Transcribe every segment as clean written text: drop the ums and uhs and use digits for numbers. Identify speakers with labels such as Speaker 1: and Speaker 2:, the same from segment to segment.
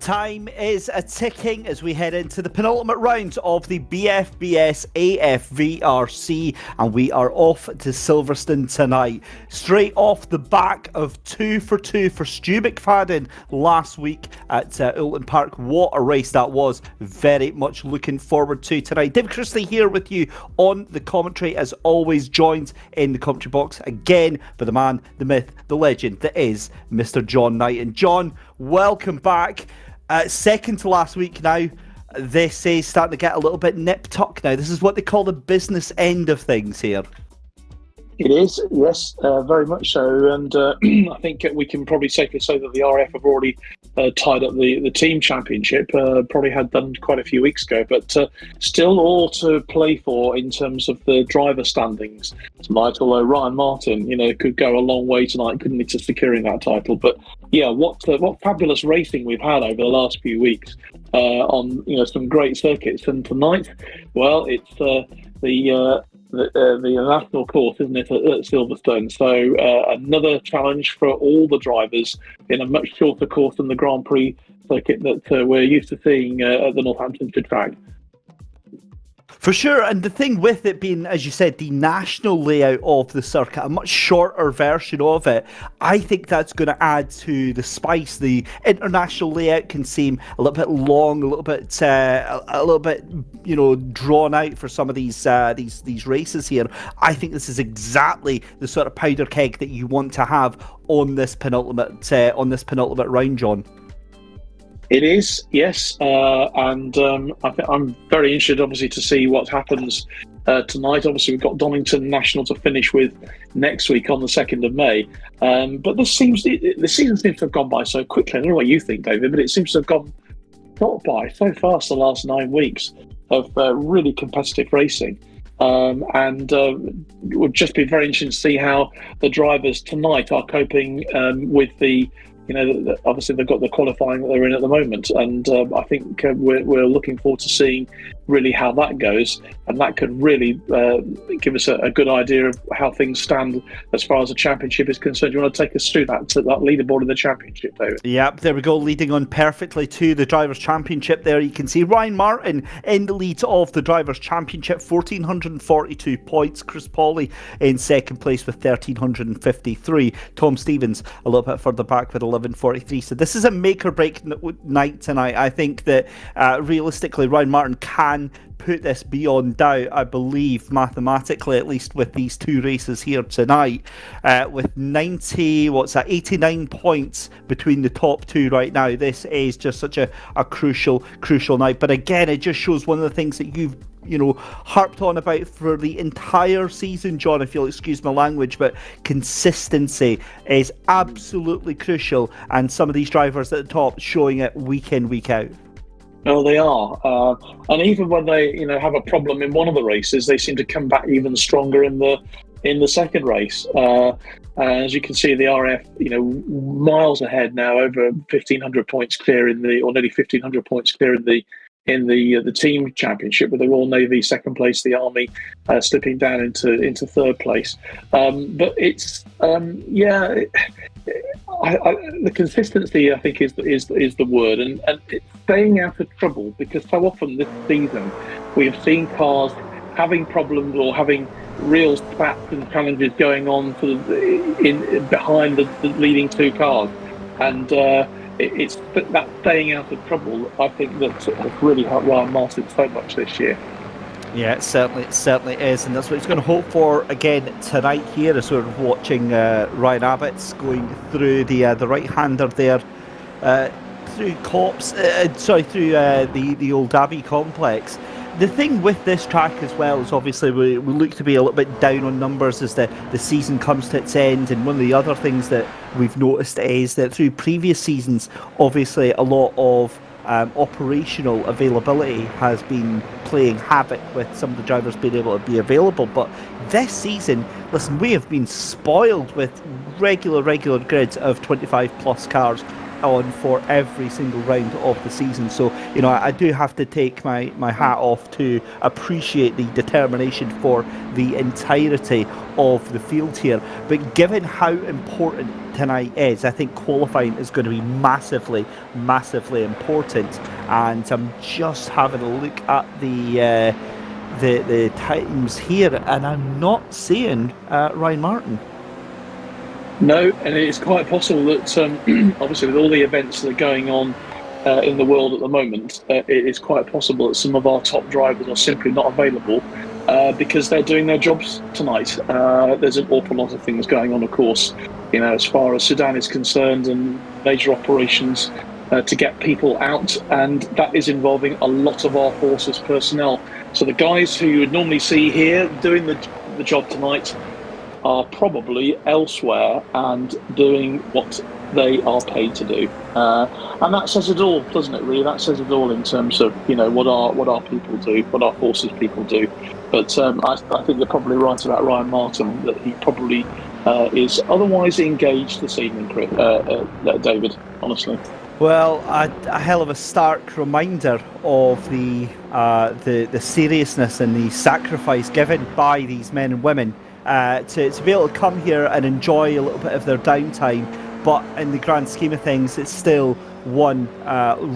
Speaker 1: Time is a-ticking as we head into the penultimate round of the BFBS Afvrc, and we are off to Silverstone tonight. Straight off the back of 2 for 2 for Stu McFadden last week at Oulton Park. What a race that was. Very much looking forward to tonight. Dave Chrisley here with you on the commentary, as always, joined in the commentary box again by the man, the myth, the legend that is Mr. John Knight. And John, welcome back. Second to last week now. This is starting to get a little bit nip-tuck now. This is what they call the business end of things here.
Speaker 2: It is, yes, very much so. And I think we can probably safely say that the RF have already tied up the team championship, probably had done quite a few weeks ago, but still all to play for in terms of the driver standings tonight, although Ryan Martin, could go a long way tonight, couldn't he, to securing that title. But yeah, what fabulous racing we've had over the last few weeks on some great circuits. And tonight, well, it's the national course, isn't it, at Silverstone? So another challenge for all the drivers in a much shorter course than the Grand Prix circuit that we're used to seeing at the Northamptonshire track.
Speaker 1: For sure, and the thing with it being, as you said, the national layout of the circuit, a much shorter version of it, I think that's going to add to the spice. The international layout can seem a little bit long, a little bit, drawn out for some of these races here. I think this is exactly the sort of powder keg that you want to have on this penultimate round, John.
Speaker 2: It is, yes, and I'm very interested, obviously, to see what happens tonight. Obviously, we've got Donington National to finish with next week on the 2nd of May. But the season seems to have gone by so quickly. I don't know what you think, David, but it seems to have gone by so fast the last 9 weeks of really competitive racing. And it would just be very interesting to see how the drivers tonight are coping with the obviously they've got the qualifying that they're in at the moment, and I think we're looking forward to seeing really how that goes, and that could really give us a good idea of how things stand as far as the championship is concerned. Do you want to take us through that leaderboard of the championship, David?
Speaker 1: Yep, there we go, leading on perfectly to the Drivers' Championship. There you can see Ryan Martin in the lead of the Drivers' Championship, 1,442 points. Chris Pawley in second place with 1,353. Tom Stevens a little bit further back with 1,143. So this is a make-or-break night tonight. I think that realistically Ryan Martin can put this beyond doubt, I believe, mathematically, at least with these two races here tonight, with 89 points between the top two right now. This is just such a crucial night. But again, it just shows one of the things that you've harped on about for the entire season, John, if you'll excuse my language, but consistency is absolutely crucial, and some of these drivers at the top showing it week in, week out.
Speaker 2: No, they are, and even when they, have a problem in one of the races, they seem to come back even stronger in the second race. As you can see, the RF, miles ahead now, over 1,500 points clear nearly 1,500 points clear in the team championship, with the Royal Navy second place, the Army slipping down into third place. But it's the consistency, I think, is the word, and it's staying out of trouble, because so often this season we have seen cars having problems or having real spats and challenges going on behind the leading two cars, and it's that staying out of trouble, I think, that has really helped Ryan Martin so much this year.
Speaker 1: Yeah, it certainly is, and that's what he's going to hope for again tonight here, as we're watching Ryan Abbott's going through the right-hander there, through the Old Abbey complex. The thing with this track as well is, obviously, we look to be a little bit down on numbers as the season comes to its end, and one of the other things that we've noticed is that through previous seasons, obviously a lot of operational availability has been playing havoc with some of the drivers being able to be available. But this season, listen, we have been spoiled with regular grids of 25 plus cars on for every single round of the season. So, I do have to take my hat off to appreciate the determination for the entirety of the field here. But given how important tonight is. I think qualifying is going to be massively, massively important. And I'm just having a look at the times here, and I'm not seeing Ryan Martin.
Speaker 2: No, and it's quite possible that obviously with all the events that are going on in the world at the moment, it is quite possible that some of our top drivers are simply not available because they're doing their jobs tonight. There's an awful lot of things going on, of course, as far as Sudan is concerned, and major operations to get people out, and that is involving a lot of our forces personnel. So the guys who you would normally see here doing the job tonight are probably elsewhere and doing what they are paid to do, and that says it all, doesn't it? Really, that says it all in terms of what our people do, what our forces people do. But I think you're probably right about Ryan Martin, that he probably is otherwise engaged this evening, David. Honestly.
Speaker 1: Well, a hell of a stark reminder of the seriousness and the sacrifice given by these men and women to be able to come here and enjoy a little bit of their downtime, but in the grand scheme of things, it's still one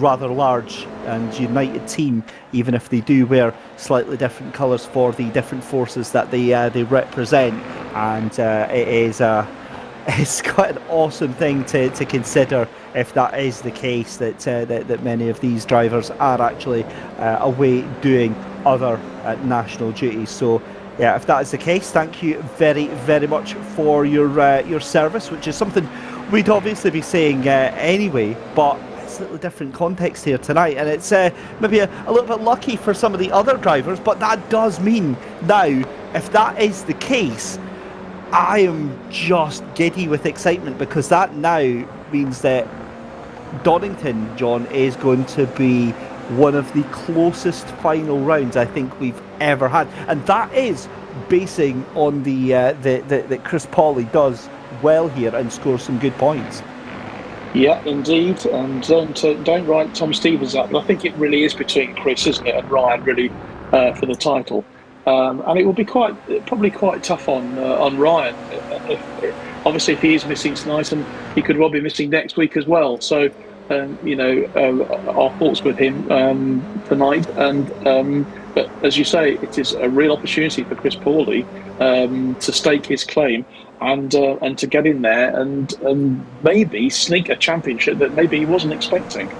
Speaker 1: rather large and united team, even if they do wear slightly different colours for the different forces that they represent. And it's quite an awesome thing to consider, if that is the case, that many of these drivers are actually away doing other national duties. So yeah, if that is the case, thank you very, very much for your service, which is something we'd obviously be saying anyway, but it's a little different context here tonight, and it's maybe a little bit lucky for some of the other drivers, but that does mean now, if that is the case, I am just giddy with excitement, because that now means that Donington, John, is going to be one of the closest final rounds I think we've ever had, and that is basing on that Chris Pauly does well here and scores some good points.
Speaker 2: Yeah, indeed, and don't write Tom Stevens up, but I think it really is between Chris, isn't it, and Ryan, really, for the title. And it will be probably quite tough on Ryan. Obviously, if he is missing tonight, and he could well be missing next week as well. So, our thoughts with him tonight. And but as you say, it is a real opportunity for Chris Pauly to stake his claim and to get in there and maybe sneak a championship that maybe he wasn't expecting.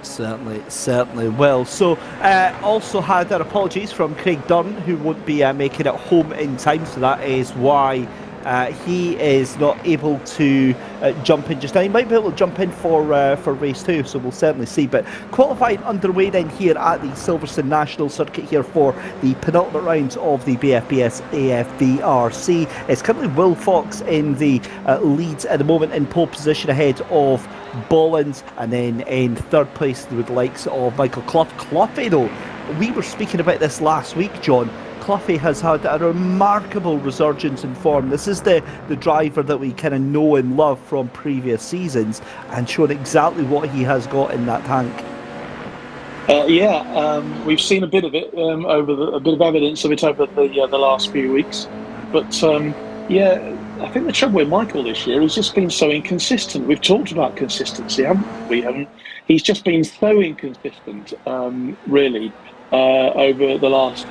Speaker 1: Certainly will. So also had our apologies from Craig Dunn, who won't be making it home in time, so that is why he is not able to jump in just now. He might be able to jump in for race 2, so we'll certainly see. But qualifying underway then here at the Silverstone National Circuit here for the penultimate rounds of the BFBS Afvrc. It's currently Will Fox in the lead at the moment, in pole position ahead of Bolland, and then in third place with the likes of Michael Clough. Cloughy, though, we were speaking about this last week, John. Cloughy has had a remarkable resurgence in form. This is the driver that we kind of know and love from previous seasons, and shown exactly what he has got in that tank.
Speaker 2: We've seen a bit of it a bit of evidence of it over the last few weeks. But I think the trouble with Michael this year has just been so inconsistent. We've talked about consistency, haven't we? He's just been so inconsistent, really, over the last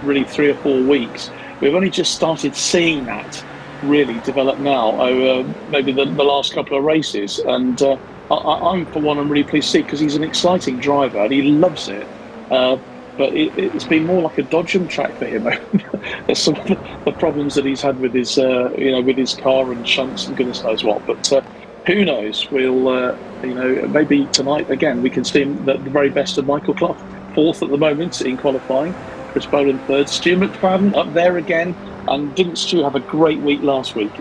Speaker 2: 3 or 4 weeks. We've only just started seeing that really develop now over maybe the last couple of races, and I'm for one, I'm really pleased to see, because he's an exciting driver and he loves it, but it's been more like a Dodgem track for him. There's some of the problems that he's had with his with his car and shunts and goodness knows what, but who knows, we'll maybe tonight again we can see him the very best of Michael Clough, 4th at the moment in qualifying, Chris Boland 3rd, Stu McFadden up there again. And didn't Stu have a great week last week,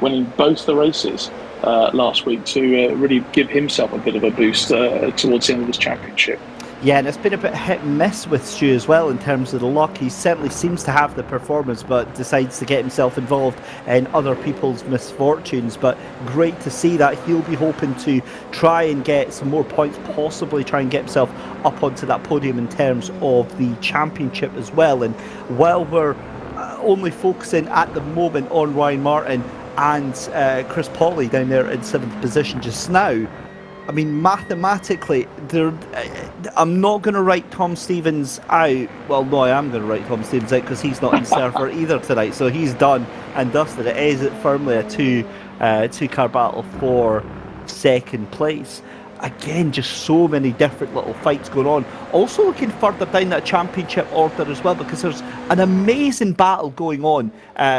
Speaker 2: winning both the races last week to really give himself a bit of a boost towards the end of this championship?
Speaker 1: Yeah, and it's been a bit hit and miss with Stu as well in terms of the luck. He certainly seems to have the performance, but decides to get himself involved in other people's misfortunes. But great to see that. He'll be hoping to try and get some more points, possibly try and get himself up onto that podium in terms of the championship as well. And while we're only focusing at the moment on Ryan Martin, and Chris Pawley down there in 7th position just now. I mean, mathematically, I'm not going to write Tom Stevens out. Well, no, I am going to write Tom Stevens out because he's not in Surfer either tonight. So he's done and dusted. It is firmly a two-car battle for second place. Again, just so many different little fights going on. Also looking further down that championship order as well, because there's an amazing battle going on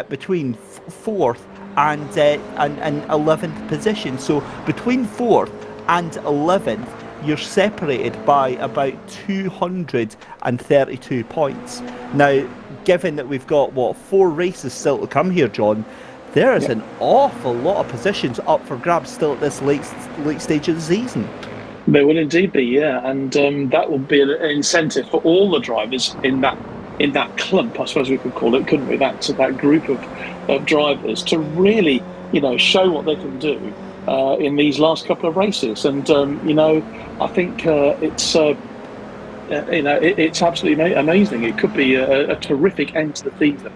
Speaker 1: between 4th and 11th position. So between 4th and 11th, you're separated by about 232 points. Now, given that we've got, 4 races still to come here, John, there is an awful lot of positions up for grabs still at this late stage of the season.
Speaker 2: There will indeed be, yeah, and that will be an incentive for all the drivers in that clump, I suppose we could call it, couldn't we? That group of drivers to really, show what they can do in these last couple of races. And I think it's absolutely amazing. It could be a terrific end to the season.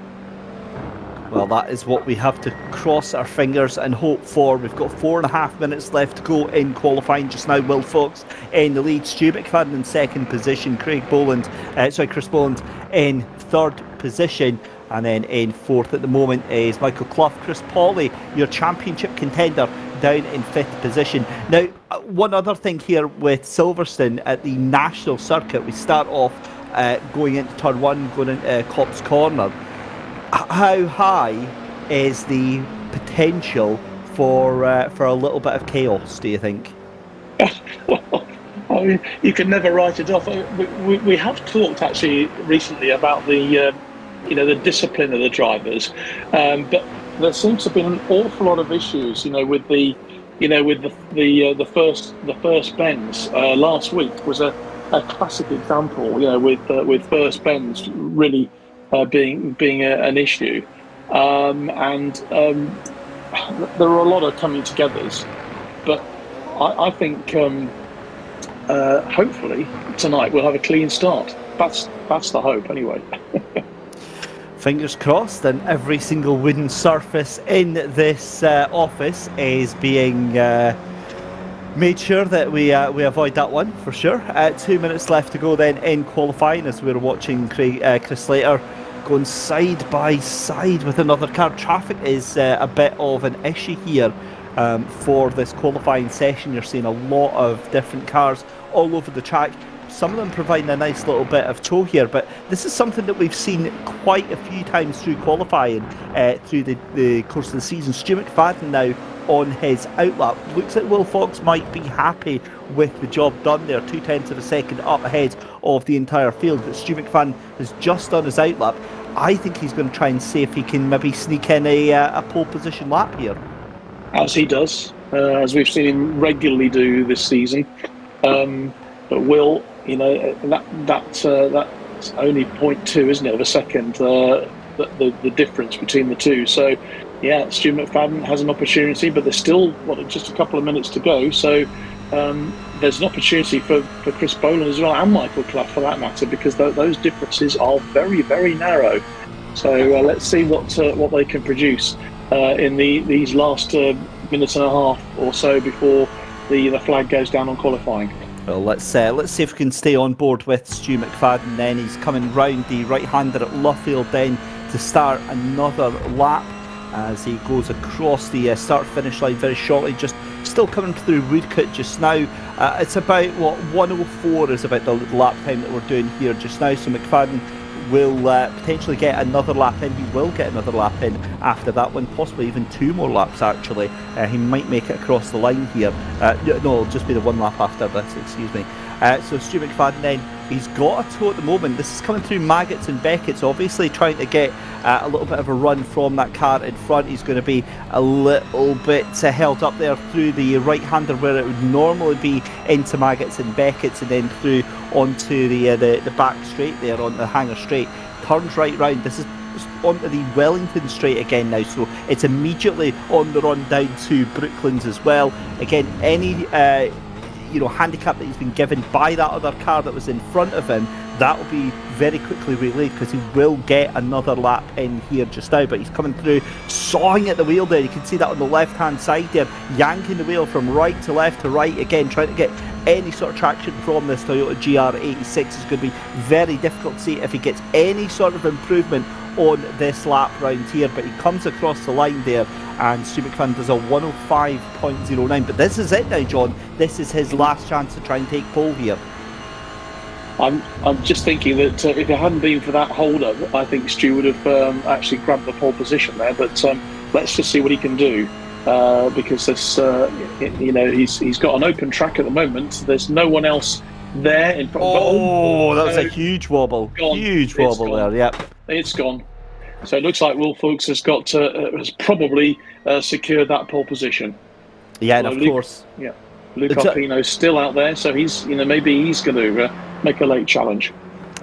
Speaker 1: Well, that is what we have to cross our fingers and hope for. We've got 4.5 minutes left to go in qualifying just now. Will Fox in the lead, Stu McFadden in 2nd position, Chris Boland in 3rd position, and then in 4th at the moment is Michael Clough. Chris Pawley, your championship contender, down in 5th position. Now, one other thing here with Silverstone at the national circuit, we start off going into turn 1, going into Copse Corner. How high is the potential for a little bit of chaos, do you think?
Speaker 2: Well, I mean, you can never write it off. We have talked actually recently about the discipline of the drivers, but there seems to have been an awful lot of issues, with the first bends. Last week was a classic example, with first bends really being an issue, and there are a lot of coming togethers, but I think hopefully tonight we'll have a clean start. That's the hope anyway.
Speaker 1: Fingers crossed, and every single wooden surface in this office is being made sure that we avoid that one for sure. 2 minutes left to go then in qualifying as we're watching Chris Slater going side by side with another car. Traffic is a bit of an issue here for this qualifying session. You're seeing a lot of different cars all over the track. Some of them providing a nice little bit of tow here, but this is something that we've seen quite a few times through qualifying through the course of the season. Stu McFadden now on his outlap. Looks like Will Fox might be happy with the job done there, 0.2 of a second up ahead of the entire field, but Stu McFadden has just done his outlap. I think he's going to try and see if he can maybe sneak in a pole position lap here.
Speaker 2: As he does, as we've seen him regularly do this season. But Will, that's only 0.2, isn't it, of a second, the difference between the two. So, yeah, Stu McFadden has an opportunity, but there's still, just a couple of minutes to go. So there's an opportunity for Chris Boland as well, and Michael Clough for that matter, because those differences are very, very narrow. So let's see what they can produce in these last minute and a half or so before the flag goes down on qualifying.
Speaker 1: Well, let's see if we can stay on board with Stu McFadden then. He's coming round the right-hander at Luffield then to start another lap as he goes across the start-finish line very shortly. Just still coming through Woodcote just now. It's about, 1:04 is about the lap time that we're doing here just now. So McFadden will potentially get another lap in. He will get another lap in after that one, possibly even 2 more laps actually. He might make it across the line here. No, it'll just be the 1 lap after this, excuse me. So Stu McFadden then, he's got a tow at the moment. This is coming through Maggots and Beckett's, obviously trying to get a little bit of a run from that car in front. He's going to be a little bit held up there through the right-hander where it would normally be into Maggots and Beckett's, and then through onto the back straight there on the Hangar Straight. Turns right round. This is onto the Wellington Straight again now, so it's immediately on the run down to Brooklands as well. Again, any handicap that he's been given by that other car that was in front of him, that will be very quickly relayed because he will get another lap in here just now. But he's coming through, sawing at the wheel there. You can see that on the left hand side there, yanking the wheel from right to left to right, again trying to get any sort of traction from this Toyota GR86. Is going to be very difficult to see if he gets any sort of improvement on this lap round here, but he comes across the line there and Stu McFadden does a 105.09. But this is it now, John. This is his last chance to try and take pole here.
Speaker 2: I'm just thinking that if it hadn't been for that hold-up, I think Stu would have actually grabbed the pole position there. But let's just see what he can do, because this, he's got an open track at the moment. There's no one else there in front.
Speaker 1: Oh, that was a huge wobble. Huge wobble there. Yep,
Speaker 2: it's gone. So it looks like Will Fuchs has probably secured that pole position.
Speaker 1: Yeah, and of course.
Speaker 2: Yeah. Luke Arpino's still out there, so maybe he's going to make a late challenge.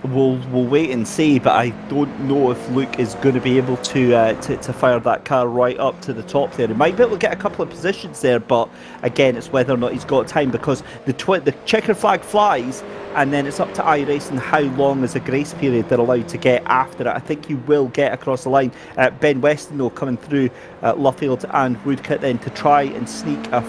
Speaker 1: We'll wait and see, but I don't know if Luke is going to be able to fire that car right up to the top there. He might be able to get a couple of positions there, but again, it's whether or not he's got time, because the checker flag flies, and then it's up to iRacing how long is a grace period they're allowed to get after it. I think he will get across the line. Ben Weston, though, coming through Luffield and Woodcote then to try and sneak a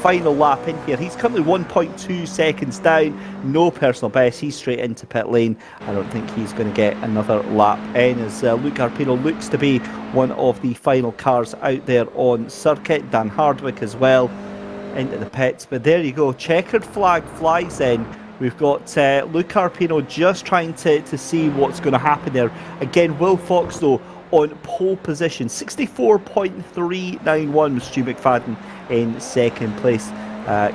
Speaker 1: final lap in here. He's currently 1.2 seconds down, no personal best. He's straight into pit lane. I don't think he's going to get another lap in, as Luke Arpino looks to be one of the final cars out there on circuit. Dan Hardwick as well into the pits. But there you go, checkered flag flies in. We've got Luke Arpino just trying to see what's going to happen there. Again, Will Fox, though, on pole position, 64.391 with Stu McFadden in second place.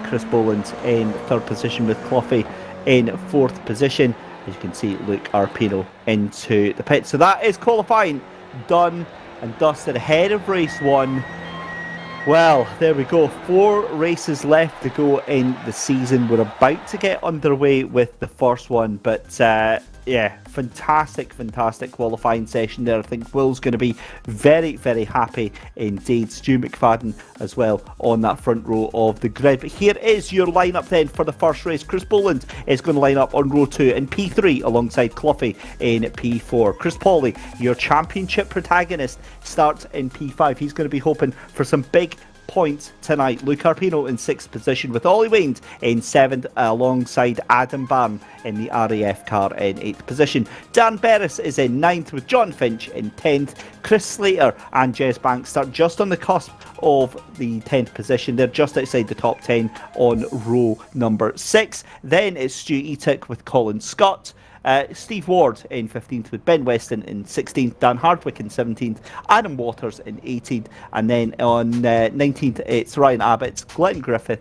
Speaker 1: Chris Boland in third position with Cloughy in fourth position. As you can see, Luke Arpino into the pit. So that is qualifying done and dusted ahead of race one. Well, there we go. 4 races left to go in the season. We're about to get underway with the first one, but yeah, fantastic qualifying session there. I think Will's going to be very, very happy indeed. Stu McFadden as well on that front row of the grid. But here is your lineup then for the first race. Chris Boland is going to line up on row 2 in P3 alongside Cloughy in P4. Chris Pawley, your championship protagonist, starts in P5. He's going to be hoping for some big points tonight. Luke Arpino in 6th position with Ollie Wained in 7th alongside Adam Barn in the RAF car in 8th position. Dan Berris is in 9th with John Finch in 10th. Chris Slater and Jez Banks start just on the cusp of the 10th position. They're just outside the top 10 on row number 6. Then it's Stu Etick with Colin Scott. Steve Ward in 15th with Ben Weston in 16th, Dan Hardwick in 17th, Adam Waters in 18th, and then on 19th it's Ryan Abbott, Glenn Griffin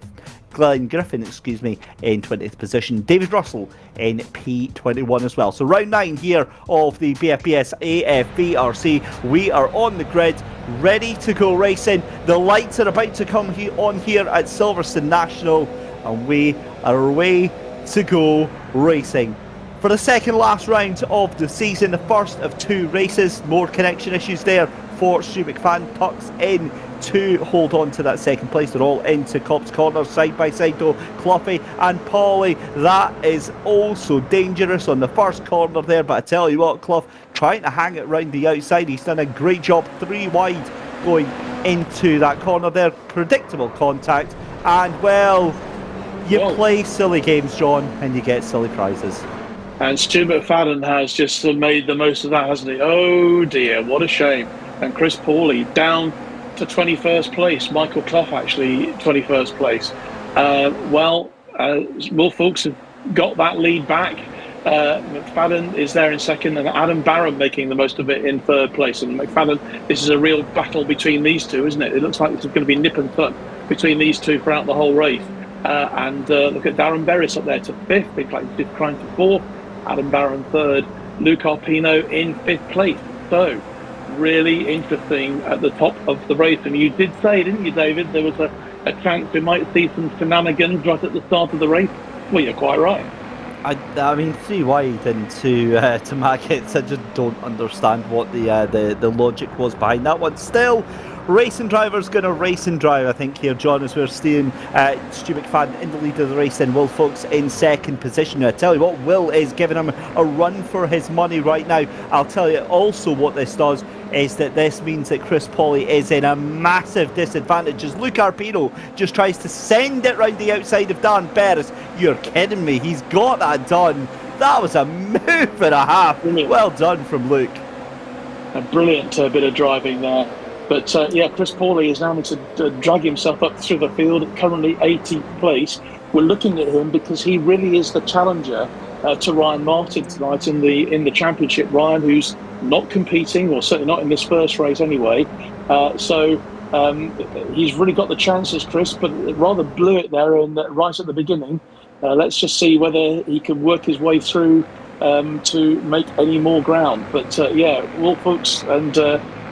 Speaker 1: in 20th position, David Russell in P21 as well. So round 9 here of the BFBS AFVRC. We are on the grid, ready to go racing. The lights are about to come on here at Silverstone National, and we are away to go racing. For the second last round of the season, the first of 2 races. More connection issues there for Stu McFadden. Tucks in to hold on to that second place. They're all into Cops Corner, side by side though. Cloughy and Pawley. That is also dangerous on the first corner there. But I tell you what, Clough trying to hang it round the outside. He's done a great job, 3 wide going into that corner there. Predictable contact. And well, you play silly games, John, and you get silly prizes.
Speaker 2: And Stu McFadden has just made the most of that, hasn't he? Oh dear, what a shame. And Chris Pawley down to 21st place. Michael Clough actually 21st place. Will Fuchs have got that lead back. McFadden is there in second, and Adam Barron making the most of it in third place. And McFadden, this is a real battle between these two, isn't it? It looks like it's going to be nip and tuck between these two throughout the whole race. And look at Darren Berris up there to 5th. Big Crime to 4th. Adam Barron 3rd, Luke Arpino in 5th place. So, really interesting at the top of the race. And you did say, didn't you, David, there was a chance we might see some shenanigans right at the start of the race? Well, you're quite right.
Speaker 1: I mean, 3 wide into Maggots. I just don't understand what the logic was behind that one. Still, racing driver's going to race and drive, I think, here, John, as we're seeing Stu McFadden in the lead of the race, and Will Fox in second position. I tell you what, Will is giving him a run for his money right now. I'll tell you also what this does is that this means that Chris Pauly is in a massive disadvantage as Luke Arpino just tries to send it round the outside of Dan Perez. You're kidding me, he's got that done. That was a move and a half. Brilliant. Well done from Luke.
Speaker 2: A brilliant bit of driving there. But Chris Pauly is now having to drag himself up through the field, currently 80th place. We're looking at him because he really is the challenger to Ryan Martin tonight in the championship. Ryan, who's not competing, or certainly not in this first race anyway. He's really got the chances, Chris, but rather blew it there right at the beginning. Let's just see whether he can work his way through to make any more ground. But Will Fuchs and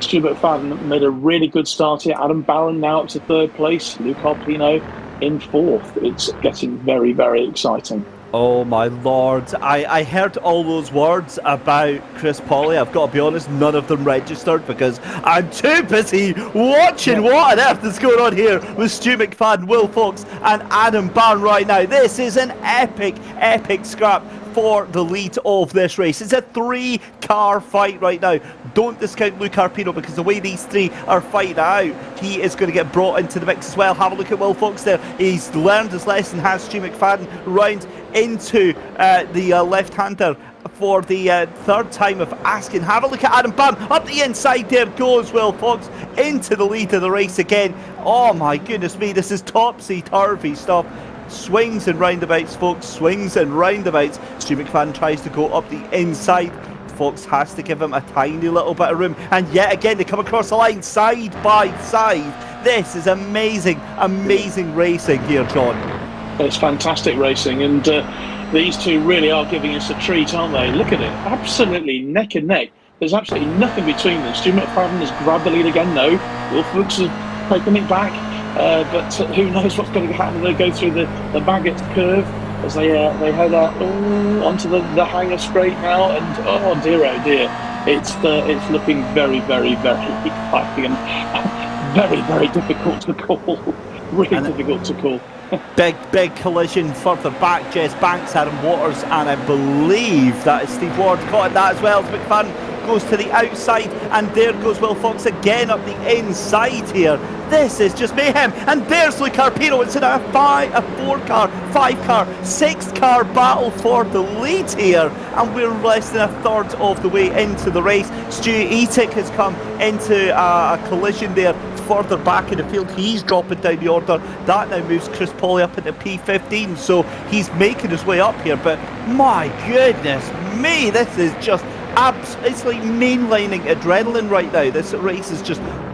Speaker 2: Stu McFadden made a really good start here. Adam Barron now up to third place. Luke Arpino in fourth. It's getting very, very exciting.
Speaker 1: Oh my lord, I heard all those words about Chris Pauly. I've got to be honest, none of them registered because I'm too busy watching what on earth is going on here with Stu McFadden, Will Fox and Adam Barron right now. This is an epic scrap for the lead of this race. It's a 3-car fight right now. Don't discount Luke Arpino because the way these three are fighting out, he is going to get brought into the mix as well. Have a look at Will Fox there. He's learned his lesson, has Stu McFadden round into the left-hander for the third time of asking. Have a look at Adam Barron. Up the inside there goes Will Fox into the lead of the race again. Oh my goodness me, this is topsy-turvy stuff. Swings and roundabouts, folks, swings and roundabouts. Stu McFadden tries to go up the inside. Fox has to give him a tiny little bit of room. And yet again, they come across the line side by side. This is amazing racing here, John.
Speaker 2: It's fantastic racing, and these two really are giving us a treat, aren't they? Look at it, absolutely neck and neck. There's absolutely nothing between them. Stu McFadden has grabbed the lead again. No, Will Fuchs has taken it back. But who knows what's going to happen? They go through the Baggett curve as they head out onto the hanger straight now, and oh dear, it's looking very, very, very exciting and very, very difficult to call. Really difficult to call.
Speaker 1: Big collision further back. Jez Banks, Adam Waters, and I believe that is Steve Ward caught in that as well. As McFadden goes to the outside, and there goes Will Fox again up the inside here. This is just mayhem, and there's Luke Arpino. It's in a 4-car, 5-car, 6-car battle for the lead here, and we're less than a third of the way into the race. Stu Etic has come into a collision there further back in the field. He's dropping down the order. That now moves Chris Pauly up into P15, so he's making his way up here. But my goodness me, this is just it's like mainlining adrenaline right now. This race is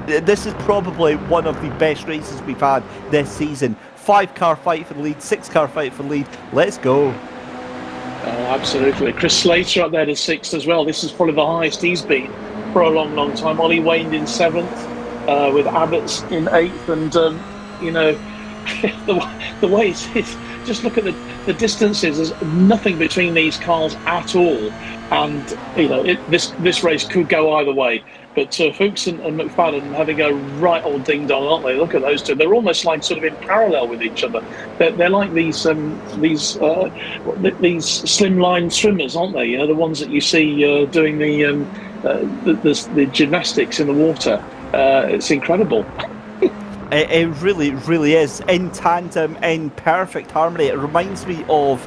Speaker 1: this is probably one of the best races we've had this season. 5-car fight for the lead, 6-car fight for the lead. Let's go.
Speaker 2: Oh, absolutely. Chris Slater up there to 6th as well. This is probably the highest he's been for a long time. Ollie Wayne in 7th, with Abbott's in 8th, and the way it's just look at the distances. There's nothing between these cars at all, and this race could go either way. But Fuchs and McFadden having a right old ding dong, aren't they? Look at those two. They're almost like sort of in parallel with each other. They're like these slimline swimmers, aren't they? The ones that you see doing the gymnastics in the water. It's incredible.
Speaker 1: It really is, in tandem, in perfect harmony. It reminds me of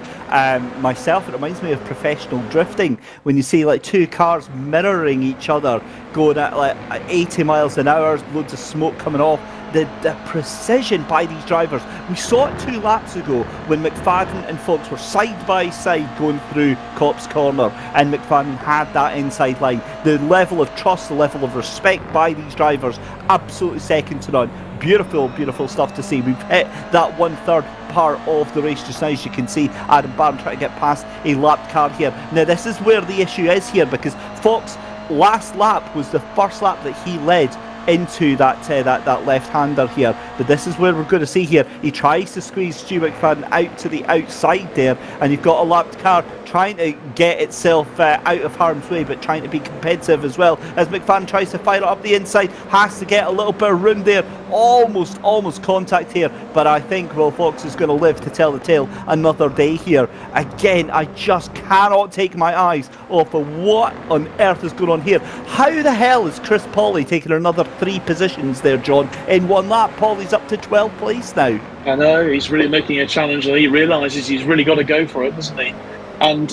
Speaker 1: myself. It reminds me of professional drifting, when you see like two cars mirroring each other, going at like 80 miles an hour, loads of smoke coming off. The precision by these drivers. We saw it 2 laps ago when McFadden and Fox were side by side going through Copse Corner, and McFadden had that inside line. The level of trust, the level of respect by these drivers, absolutely second to none. Beautiful stuff to see. We've hit that 1/3 part of the race just now. As you can see, Adam Barron trying to get past a lapped car here. Now this is where the issue is here, because Fox last lap was the first lap that he led into that left-hander here. But this is where we're going to see here. He tries to squeeze Stu McFadden out to the outside there, and you've got a lapped car trying to get itself out of harm's way, but trying to be competitive as well. As McFadden tries to fire it up the inside, has to get a little bit of room there. Almost contact here, but I think Will Fox is going to live to tell the tale another day here. Again, I just cannot take my eyes off of what on earth is going on here. How the hell is Chris Pauly taking another 3 positions there, John, in one lap? Pauly's up to 12th place now.
Speaker 2: I know, he's really making a challenge, and he realises he's really got to go for it, doesn't he? And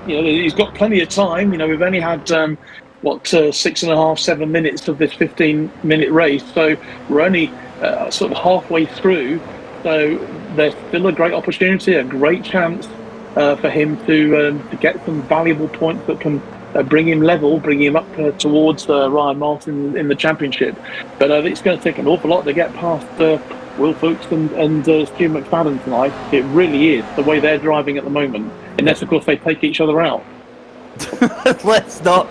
Speaker 2: he's got plenty of time. We've only had 6.5, 7 minutes of this 15-minute race, so we're only sort of halfway through. So there's still a great opportunity, a great chance for him to get some valuable points that can bring him up towards Ryan Martin in the championship. But it's going to take an awful lot to get past Will Fuchs and Stu McFadden tonight. It really is, the way they're driving at the moment, unless of course they take each other out.
Speaker 1: let's not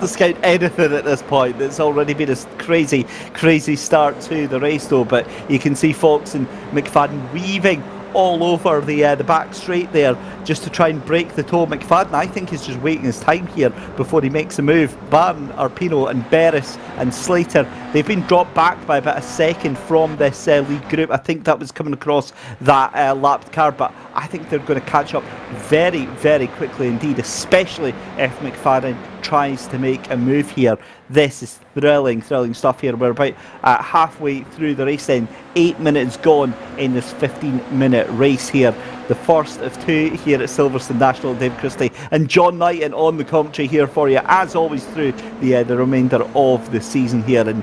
Speaker 1: discount anything at this point. It's already been a crazy start to the race though, but you can see Fox and McFadden weaving all over the back straight there just to try and break the toe. McFadden, I think, is just waiting his time here before he makes a move. Barton, Arpino and Beres and Slater, they've been dropped back by about a second from this lead group. I think that was coming across that lapped car, but I think they're going to catch up very, very quickly indeed, especially if McFadden tries to make a move here. This is thrilling stuff here. We're about halfway through the race then. 8 minutes gone in this 15-minute race here. The first of 2 here at Silverstone National. Dave Christie and John Knighton on the commentary here for you, as always, through the remainder of the season here. And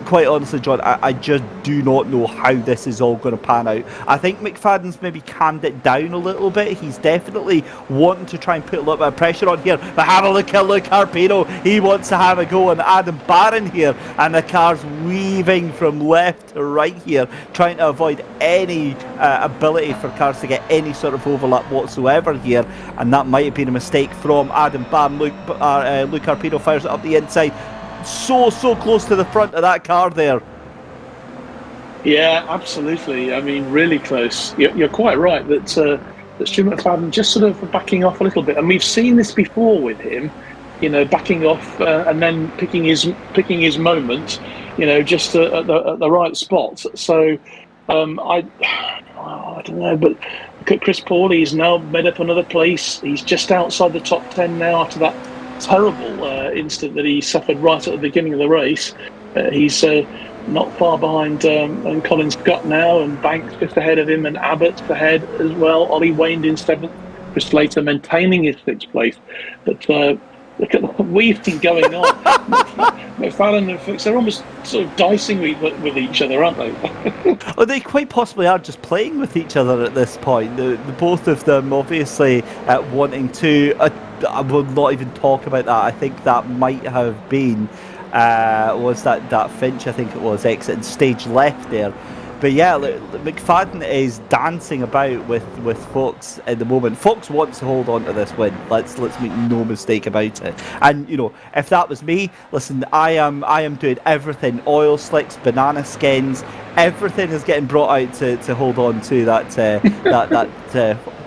Speaker 1: quite honestly, John, I just do not know how this is all going to pan out. I think McFadden's maybe calmed it down a little bit. He's definitely wanting to try and put a little bit of pressure on here. But have a look at Luke Arpino. He wants to have a go on Adam Barron here. And the car's weaving from left to right here, trying to avoid any ability for cars to get any sort of overlap whatsoever here. And that might have been a mistake from Adam Barron. Luke Arpino fires it up the inside. So close to the front of that car there.
Speaker 2: Yeah, absolutely. I mean, really close. You're quite right that Stu McFadden just sort of backing off a little bit, and we've seen this before with him. Backing off and then picking his moment. Just at the right spot. So I don't know, but look at Chris Pauly. He's now made up another place. He's just outside the top 10 now after that terrible incident that he suffered right at the beginning of the race. He's not far behind Colin Scott now, and Banks just ahead of him, and Abbott's ahead as well. Ollie Wayne in 7th, Chris Slater maintaining his 6th place. But look at the weaving going on. McFadden and Fuchs, they're almost sort of dicing with each other, aren't they?
Speaker 1: Oh, they quite possibly are just playing with each other at this point. The both of them obviously wanting to... I will not even talk about that. I think that might have been was that Finch, I think it was, exiting stage left there. But yeah, McFadden is dancing about with Fox at the moment. Fox wants to hold on to this win. Let's make no mistake about it. And if that was me, listen, I am doing everything. Oil slicks, banana skins, everything is getting brought out to hold on to that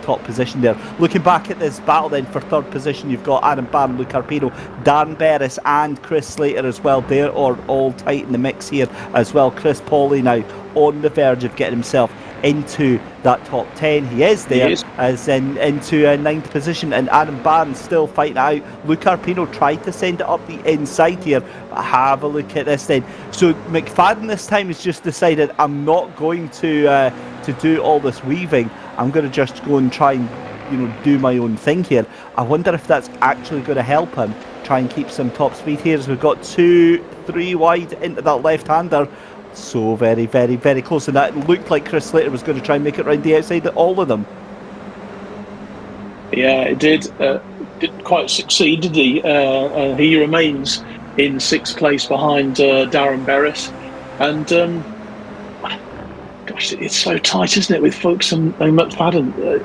Speaker 1: top position there. Looking back at this battle then for 3rd position, you've got Adam Barron, Luke Arpino, Dan Beres and Chris Slater as well. They're all tight in the mix here as well. Chris Pauly now on the verge of getting himself into that top 10. He is there as into 9th position, and Adam Barron still fighting out. Luke Arpino tried to send it up the inside here, but have a look at this then. So McFadden this time has just decided, I'm not going to do all this weaving. I'm going to just go and try and do my own thing here. I wonder if that's actually going to help him try and keep some top speed here, as we've got 2-3 wide into that left-hander. So very, very, very close, and that looked like Chris Slater was going to try and make it round the outside of all of them. Yeah,
Speaker 2: it did. Didn't quite succeed, did he? He remains in 6th place behind Darren Beres. And gosh, it's so tight, isn't it, with Fuchs and McFadden?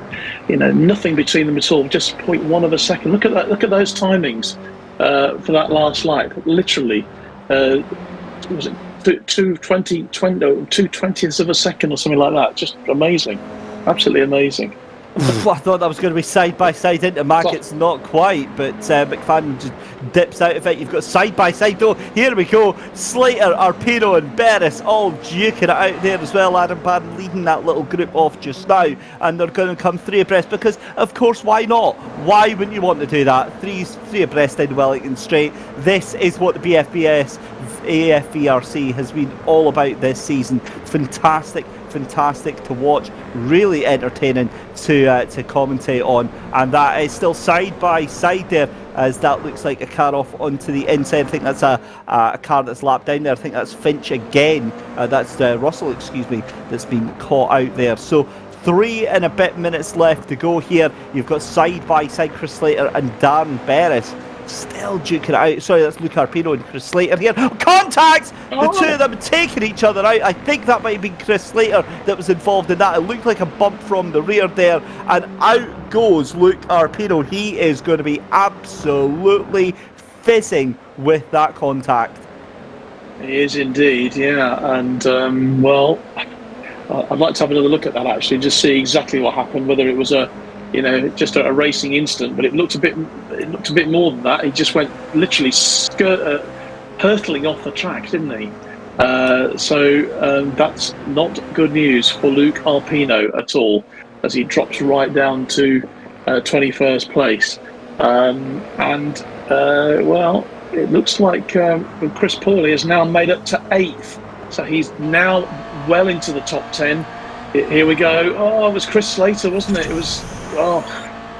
Speaker 2: Nothing between them at all. Just 0.1 of a second. Look at that. Look at those timings. for that last lap. Literally, was it 2/20ths of a second or something like that? Just amazing, absolutely amazing.
Speaker 1: I thought that was going to be side by side into Maggots, not quite, but McFadden just dips out of it. You've got side by side though. Here we go. Slater, Arpino, and Beres all duking it out there as well. Adam Barron leading that little group off just now, and they're going to come three abreast because, of course, why not? Why wouldn't you want to do that? Three abreast down Wellington Straight. This is what the BFBS Afvrc has been all about this season. Fantastic to watch, really entertaining to commentate on, and that is still side by side there as that looks like a car off onto the inside. I think that's a car that's lapped down there. I think that's Finch again, that's Russell, excuse me, that's been caught out there. So 3 and a bit minutes left to go here. You've got side by side Chris Slater and Darren Beres still duking it out. Sorry, that's Luke Arpino and Chris Slater here. Contact! The two of them taking each other out. I think that might have been Chris Slater that was involved in that. It looked like a bump from the rear there, and out goes Luke Arpino. He is going to be absolutely fizzing with that contact.
Speaker 2: He is indeed, yeah. And well, I'd like to have another look at that actually, just see exactly what happened. Whether it was just a racing incident, but it looked a bit more than that. He just went literally hurtling off the track, didn't he? So that's not good news for Luke Arpino at all, as he drops right down to 21st place. Well, it looks like Chris Pauly has now made up to 8th, so he's now well into the top 10. Here we go. Oh, it was Chris Slater, wasn't it? It was. Oh,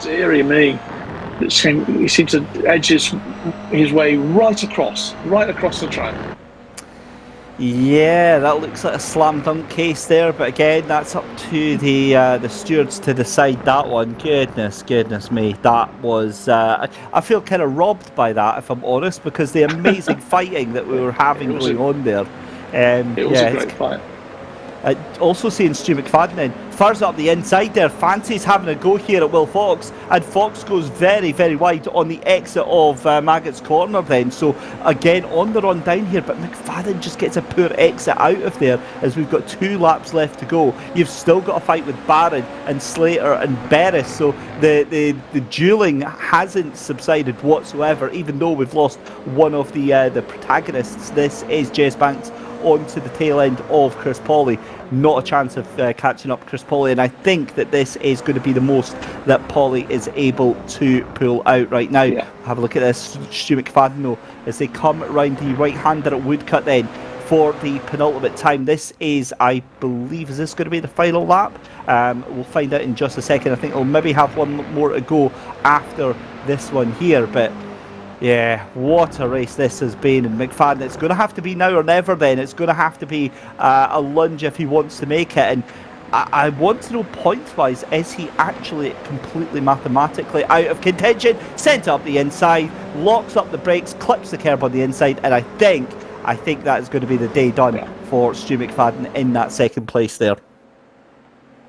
Speaker 2: dearie me. He seemed to edge his way right across the track.
Speaker 1: Yeah, that looks like a slam dunk case there, but again, that's up to the stewards to decide that one. Goodness me, that was. I feel kind of robbed by that, if I'm honest, because the amazing fighting that we were having going on there.
Speaker 2: It was a great fight.
Speaker 1: Also seeing Stu McFadden then fires up the inside there. Fancy's having a go here at Will Fox, and Fox goes very wide on the exit of Maggots Corner then. So again on the run down here, but McFadden just gets a poor exit out of there as we've got 2 laps left to go. You've still got a fight with Barron and Slater and Beres, so the duelling hasn't subsided whatsoever, even though we've lost one of the protagonists. This is Jez Banks onto the tail end of Chris Pauly. Not a chance of catching up Chris Pauly, and I think that this is going to be the most that Pauly is able to pull out right now. Yeah. Have a look at this. Stu McFadden though, as they come around the right-hander at Woodcut then for the penultimate time. This is, I believe, is this going to be the final lap? We'll find out in just a second. I think we'll maybe have one more to go after this one here, but yeah, what a race this has been. And McFadden, it's going to have to be now or never then. It's going to have to be a lunge if he wants to make it. And I want to know points-wise, is he actually completely mathematically out of contention? Sent up the inside, locks up the brakes, clips the curb on the inside, and I think that is going to be the day done for Stu McFadden in that second place there.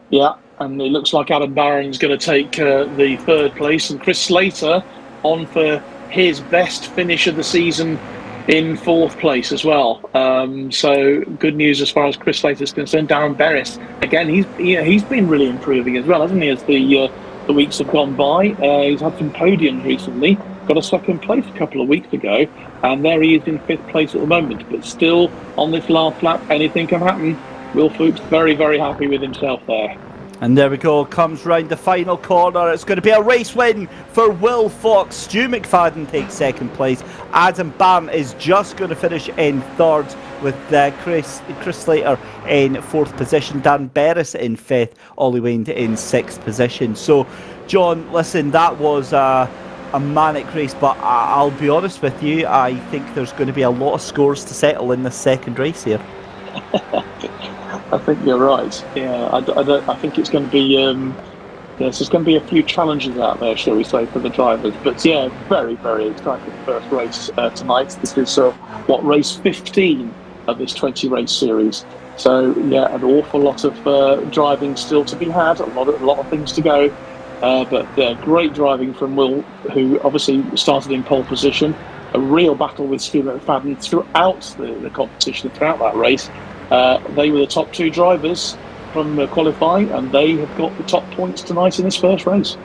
Speaker 2: Yeah, and it looks like Adam Barron's going to take the 3rd place, and Chris Slater on for his best finish of the season in 4th place as well. So good news as far as Chris Slater is concerned. Darren Beres, again, he's been really improving as well, hasn't he, as the weeks have gone by. He's had some podiums recently, got a 2nd place a couple of weeks ago, and there he is in 5th place at the moment, but still on this last lap anything can happen. Will Fuchs very happy with himself there.
Speaker 1: And there we go, comes round the final corner. It's going to be a race win for Will Fox. Stu McFadden takes 2nd place. Adam Bam is just going to finish in 3rd with Chris Slater in 4th position. Dan Beres in 5th. Ollie Wayne in 6th position. So, John, listen, that was a manic race, but I'll be honest with you, I think there's going to be a lot of scores to settle in this second race here.
Speaker 2: I think you're right. Yeah, I think it's going to be. There's going to be a few challenges out there, shall we say, for the drivers. But yeah, very exciting first race tonight. This is race 15 of this 20-race series. So yeah, an awful lot of driving still to be had. A lot of things to go. but great driving from Will, who obviously started in pole position. A real battle with Stu McFadden throughout the competition, throughout that race. They were the top 2 drivers from qualifying, and they have got the top points tonight in this first race.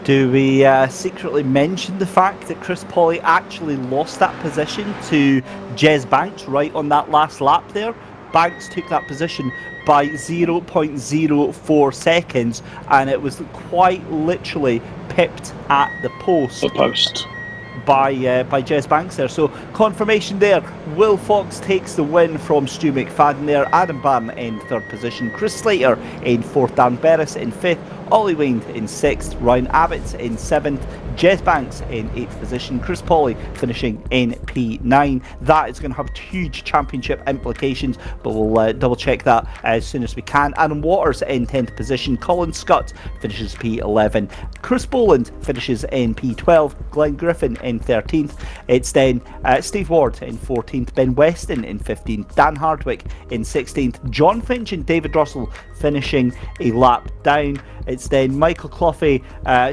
Speaker 1: Do we secretly mention the fact that Chris Pauly actually lost that position to Jez Banks right on that last lap there? Banks took that position by 0.04 seconds, and it was quite literally pipped at the post.
Speaker 2: The post.
Speaker 1: By Jez Banks there. So confirmation there. Will Fox takes the win from Stu McFadden there. Adam Bam in 3rd position. Chris Slater in 4th. Dan Berris in 5th. Ollie Wayne in 6th. Ryan Abbott in 7th. Jez Banks in 8th position. Chris Pauly finishing in P9. That is going to have huge championship implications, but we'll double check that as soon as we can. Adam Waters in 10th position. Colin Scott finishes P11. Chris Boland finishes in P12. Glenn Griffin in 13th. It's then Steve Ward in 14th. Ben Weston in 15th. Dan Hardwick in 16th. John Finch and David Russell finishing a lap down. It's then Michael Cloughy,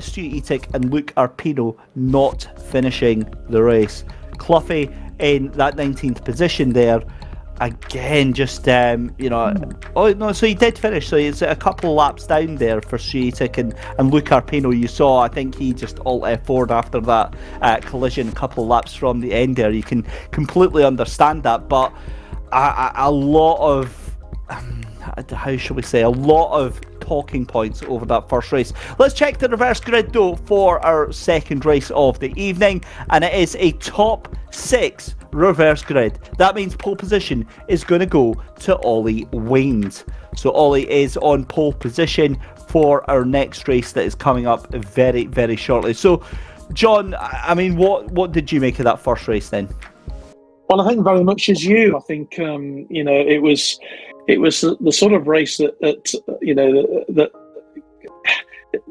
Speaker 1: Stu Etic and Luke Arpino not finishing the race. Cloughy in that 19th position there. Again, just, oh no, so he did finish, so it's a couple of laps down there for Stu Etic and Luke Arpino. You saw, I think he just alt F4'd after that collision a couple of laps from the end there. You can completely understand that, but a lot of, how shall we say, a lot of talking points over that first race. Let's check the reverse grid though for our second race of the evening, and it is a top 6 reverse grid. That means pole position is going to go to Ollie Waynes. So Ollie is on pole position for our next race that is coming up very, very shortly. So John, I mean, what did you make of that first race then?
Speaker 2: Well, I think very much as you. I think it was the sort of race that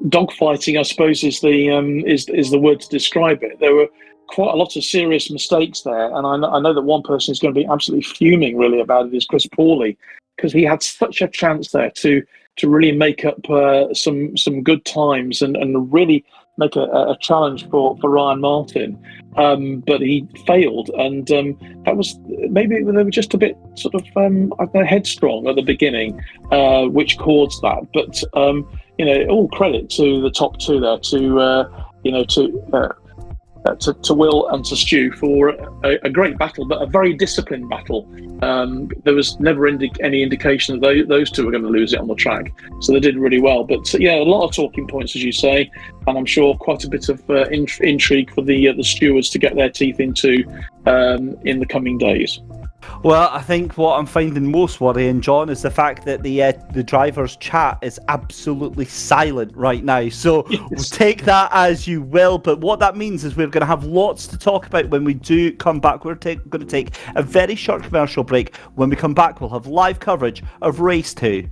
Speaker 2: dogfighting, I suppose, is the word to describe it. There were quite a lot of serious mistakes there, and I know that one person is going to be absolutely fuming really about it is Chris Pauly, because he had such a chance there to really make up some good times and really make a challenge for Ryan Martin, but he failed, and that was maybe they were just a bit sort of headstrong at the beginning, which caused that. But all credit to the top 2 there, to Will and to Stu for a great battle, but a very disciplined battle. There was never any indication that those 2 were going to lose it on the track, so they did really well. But yeah, a lot of talking points, as you say, and I'm sure quite a bit of intrigue for the stewards to get their teeth into in the coming days.
Speaker 1: Well, I think what I'm finding most worrying, John, is the fact that the driver's chat is absolutely silent right now. So yes, take that as you will. But what that means is we're going to have lots to talk about when we do come back. We're going to take a very short commercial break. When we come back, we'll have live coverage of race 2.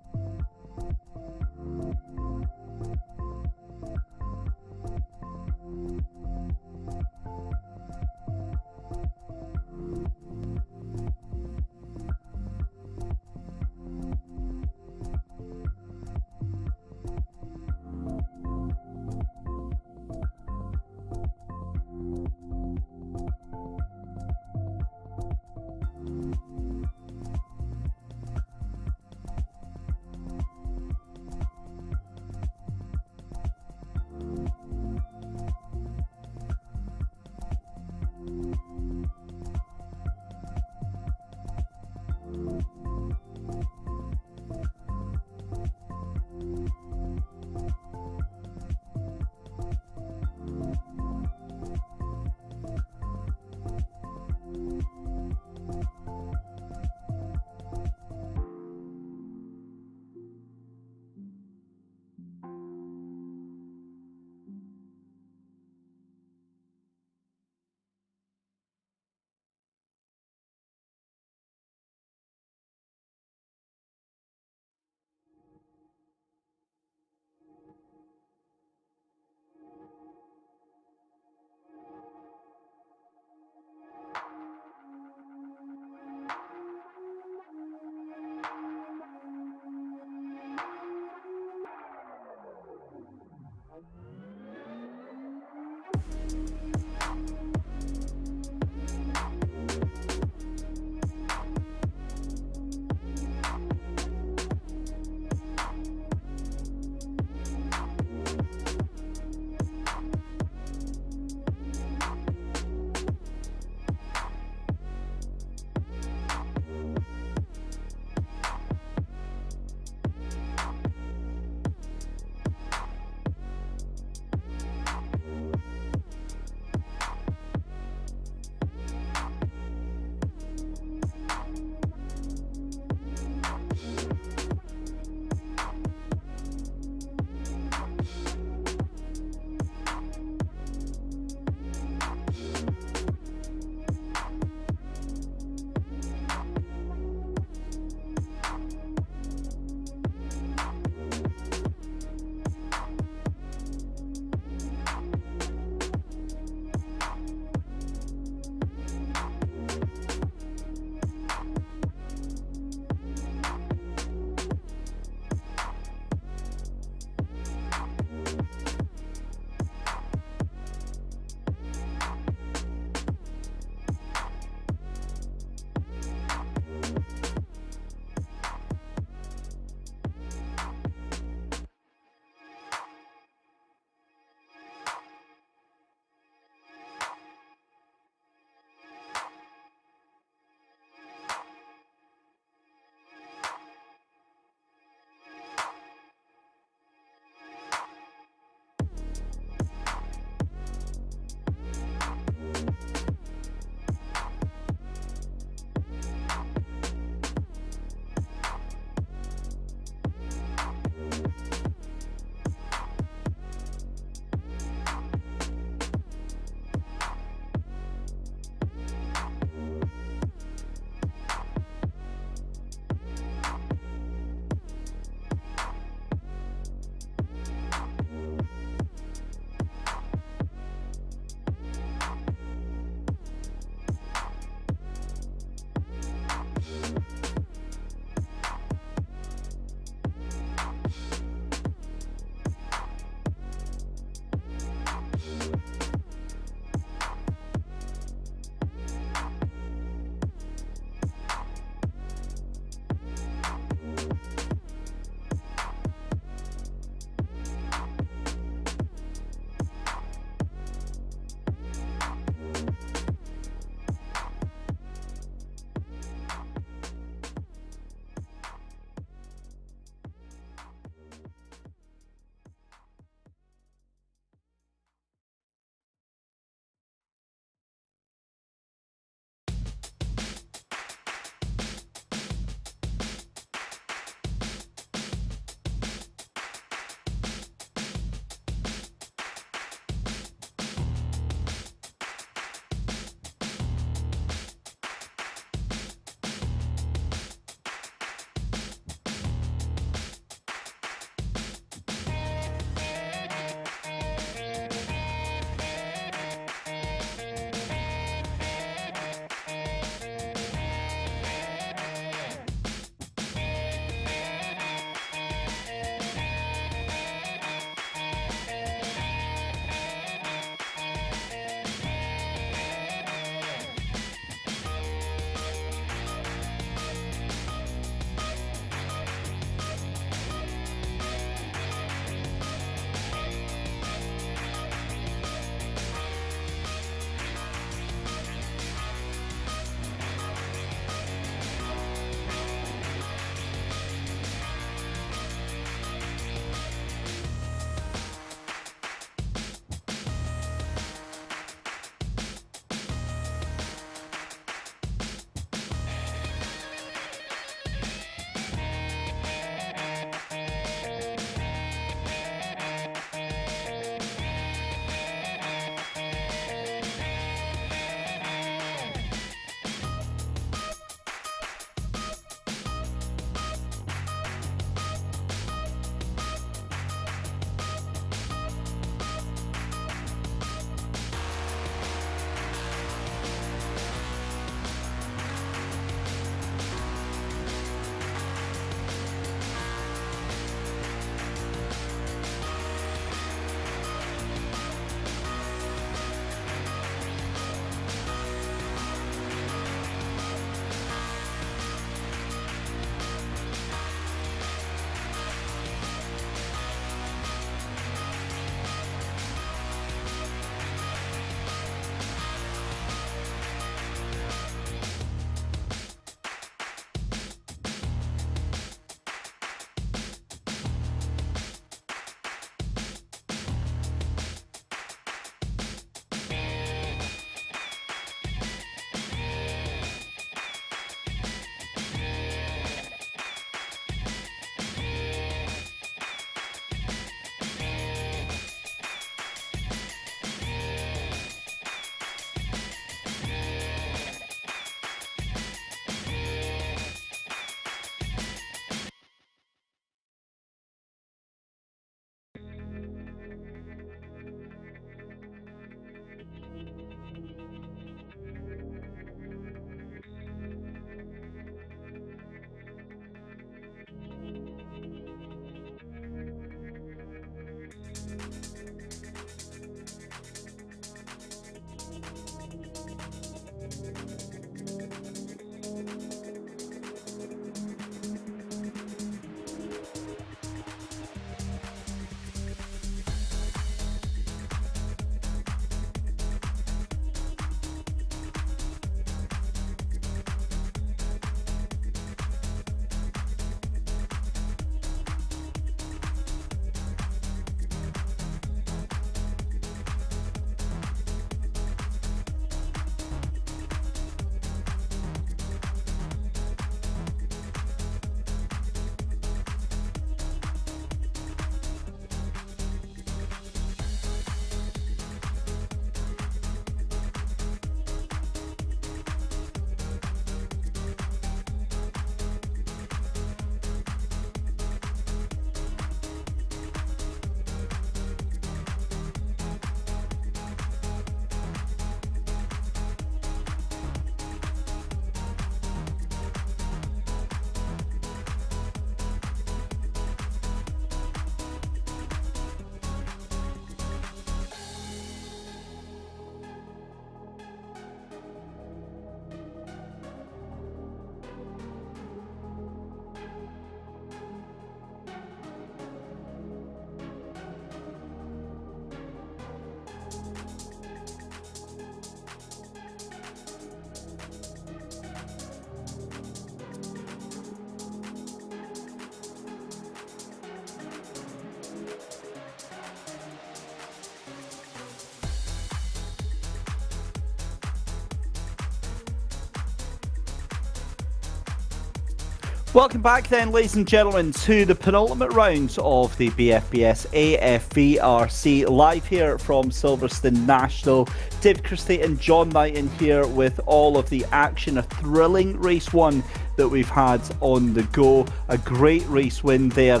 Speaker 1: Welcome back then, ladies and gentlemen, to the penultimate round of the BFBS Afvrc, live here from Silverstone National. Dave Christie and John Knighton here with all of the action. A thrilling race one that we've had on the go. A great race win there,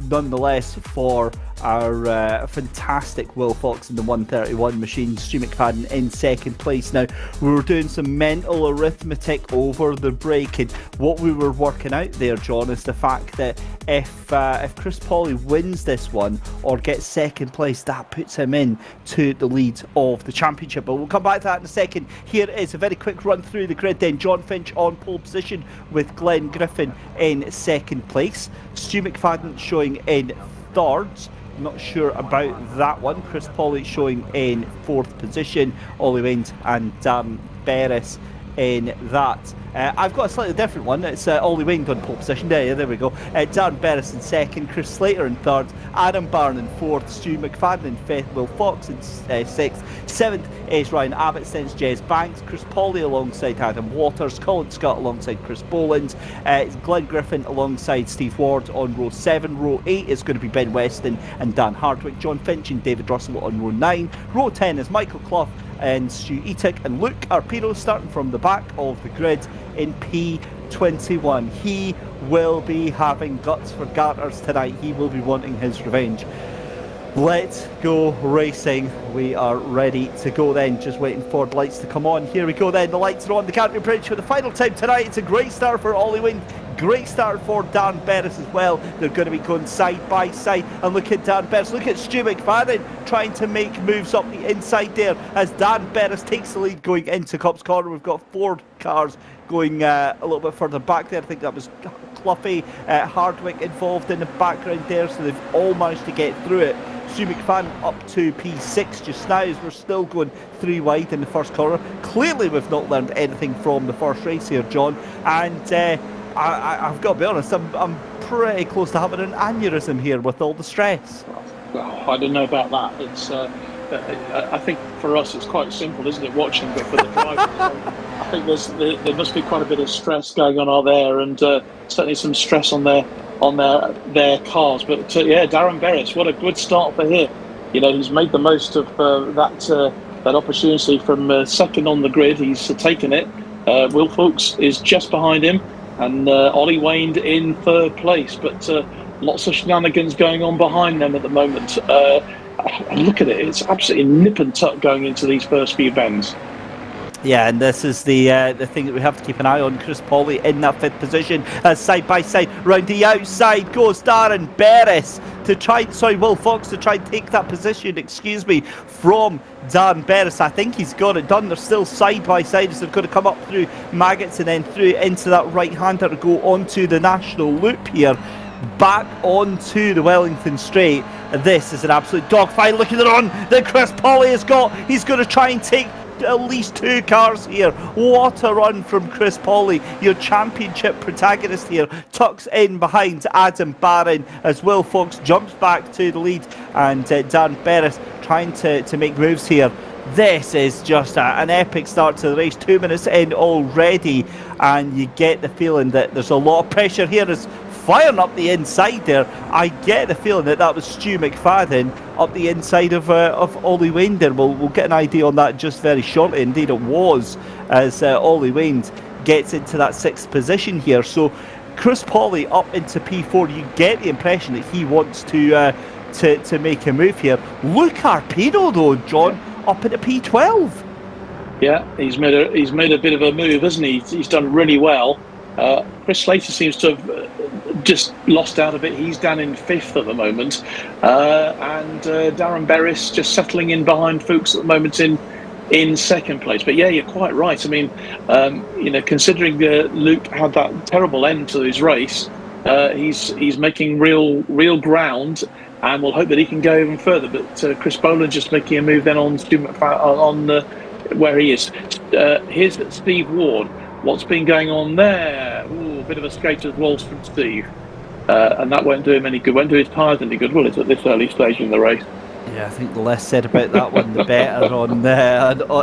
Speaker 1: nonetheless, for our fantastic Will Fox in the 131 machine. Stu McFadden in second place. Now, we were doing some mental arithmetic over the break, and what we were working out there, John, is the fact that if Chris Pauly wins this one or gets second place, that puts him in to the lead of the championship. But we'll come back to that in a second. Here is a very quick run through the grid then. John Finch on pole position with Glenn Griffin in second place. Stu McFadden showing in third. Not sure about that one. Chris Pauly showing in fourth position. Ollie Wind and Dan Beres in that. I've got a slightly different one. It's Ollie Wind on pole position. There we go. Dan Beres in second, Chris Slater in third, Adam Barron in fourth, Stu McFadden in fifth, Will Fox in sixth, seventh is Ryan Abbott, then Jez Banks, Chris Pauly alongside Adam Waters, Colin Scott alongside Chris Boland, Glenn Griffin alongside Steve Ward on row 7. Row 8 is going to be Ben Weston and Dan Hardwick, John Finch and David Russell on row 9. Row 10 is Michael Clough and Stu Etic and Luke Arpedo starting from the back of the grid in P21. He will be having guts for garters tonight. He will be wanting his revenge. Let's go racing. We are ready to go then. Just waiting for the lights to come on. Here we go then. The lights are on the Canterbury Bridge for the final time tonight. It's a great start for Ollie Wind. Great start for Dan Beres as well. They're going to be going side by side. And look at Dan Beres. Look at Stu McFadden trying to make moves up the inside there as Dan Beres takes the lead going into Cops Corner. We've got 4 cars going a little bit further back there. I think that was Cloughy, Hardwick involved in the background there. So they've all managed to get through it. Stu McFadden up to P6 just now as we're still going 3 wide in the first corner. Clearly we've not learned anything from the first race here, John. And I've got to be honest, I'm pretty close to having an aneurysm here with all the stress.
Speaker 2: Well, I don't know about that. It's I think for us it's quite simple, isn't it, watching, but for the drivers I think there must be quite a bit of stress going on out there, and certainly some stress on their cars. But yeah, Darren Beres, what a good start for him. You know, he's made the most of that opportunity from second on the grid. He's taken it. Will Fox is just behind him, and Ollie Wayne in third place. But lots of shenanigans going on behind them at the moment. And look at it; it's absolutely nip and tuck going into these first few bends.
Speaker 1: Yeah, and this is the thing that we have to keep an eye on. Chris Pauly in that 5th position, side by side. Round the outside goes Darren Beres to try. Will Fox to try and take that position. From Dan Beres. I think he's got it done. They're still side by side as they're going to come up through Maggots and then through into that right-hander to go onto the national loop here. Back onto the Wellington Straight. This is an absolute dogfight. Look at the run that Chris Pauly has got. He's going to try and take at least 2 cars here. What a run from Chris Pauly, your championship protagonist here. Tucks in behind Adam Barron as Will Fox jumps back to the lead, and Dan Beres trying to make moves here. This is just an epic start to the race. 2 minutes in already, and you get the feeling that there's a lot of pressure here as firing up the inside there. I get the feeling that was Stu McFadden up the inside of Ollie Wayne there. We'll get an idea on that just very shortly. Indeed it was, as Ollie Wayne gets into that 6th position here. So Chris Pauly up into P4. You get the impression that he wants to make a move here. Luke Arpedo though, John, up into P12.
Speaker 2: Yeah, he's made a bit of a move, hasn't he? He's done really well. Chris Slater seems to have just lost out a bit. He's down in 5th at the moment, and Darren Beres just settling in behind Fuchs at the moment in 2nd place. But yeah, you're quite right. I mean, considering Luke had that terrible end to his race, he's making real ground, and we'll hope that he can go even further. But Chris Boland just making a move then on where he is. Here's Steve Ward. What's been going on there? Ooh, a bit of a skater's waltz from Steve. And that won't do him any good. Won't do his tyres any good, will it, at this early stage in the race?
Speaker 1: Yeah, I think the less said about that one, the better.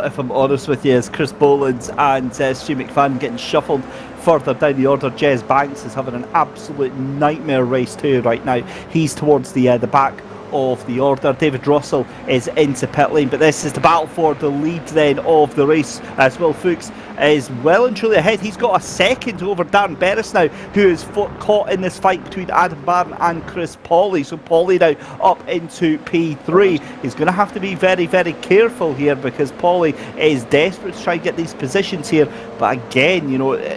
Speaker 1: If I'm honest with you, as Chris Boland and Stu McFadden getting shuffled further down the order. Jez Banks is having an absolute nightmare race too right now. He's towards the back of the order. David Russell is into pit lane, but this is the battle for the lead then of the race, as Will Fuchs is well and truly ahead. He's got a second over Darren Berris now, who is caught in this fight between Adam Barron and Chris Pawley. So Pawley now up into P3. He's going to have to be very, very careful here, because Pawley is desperate to try and get these positions here. But again,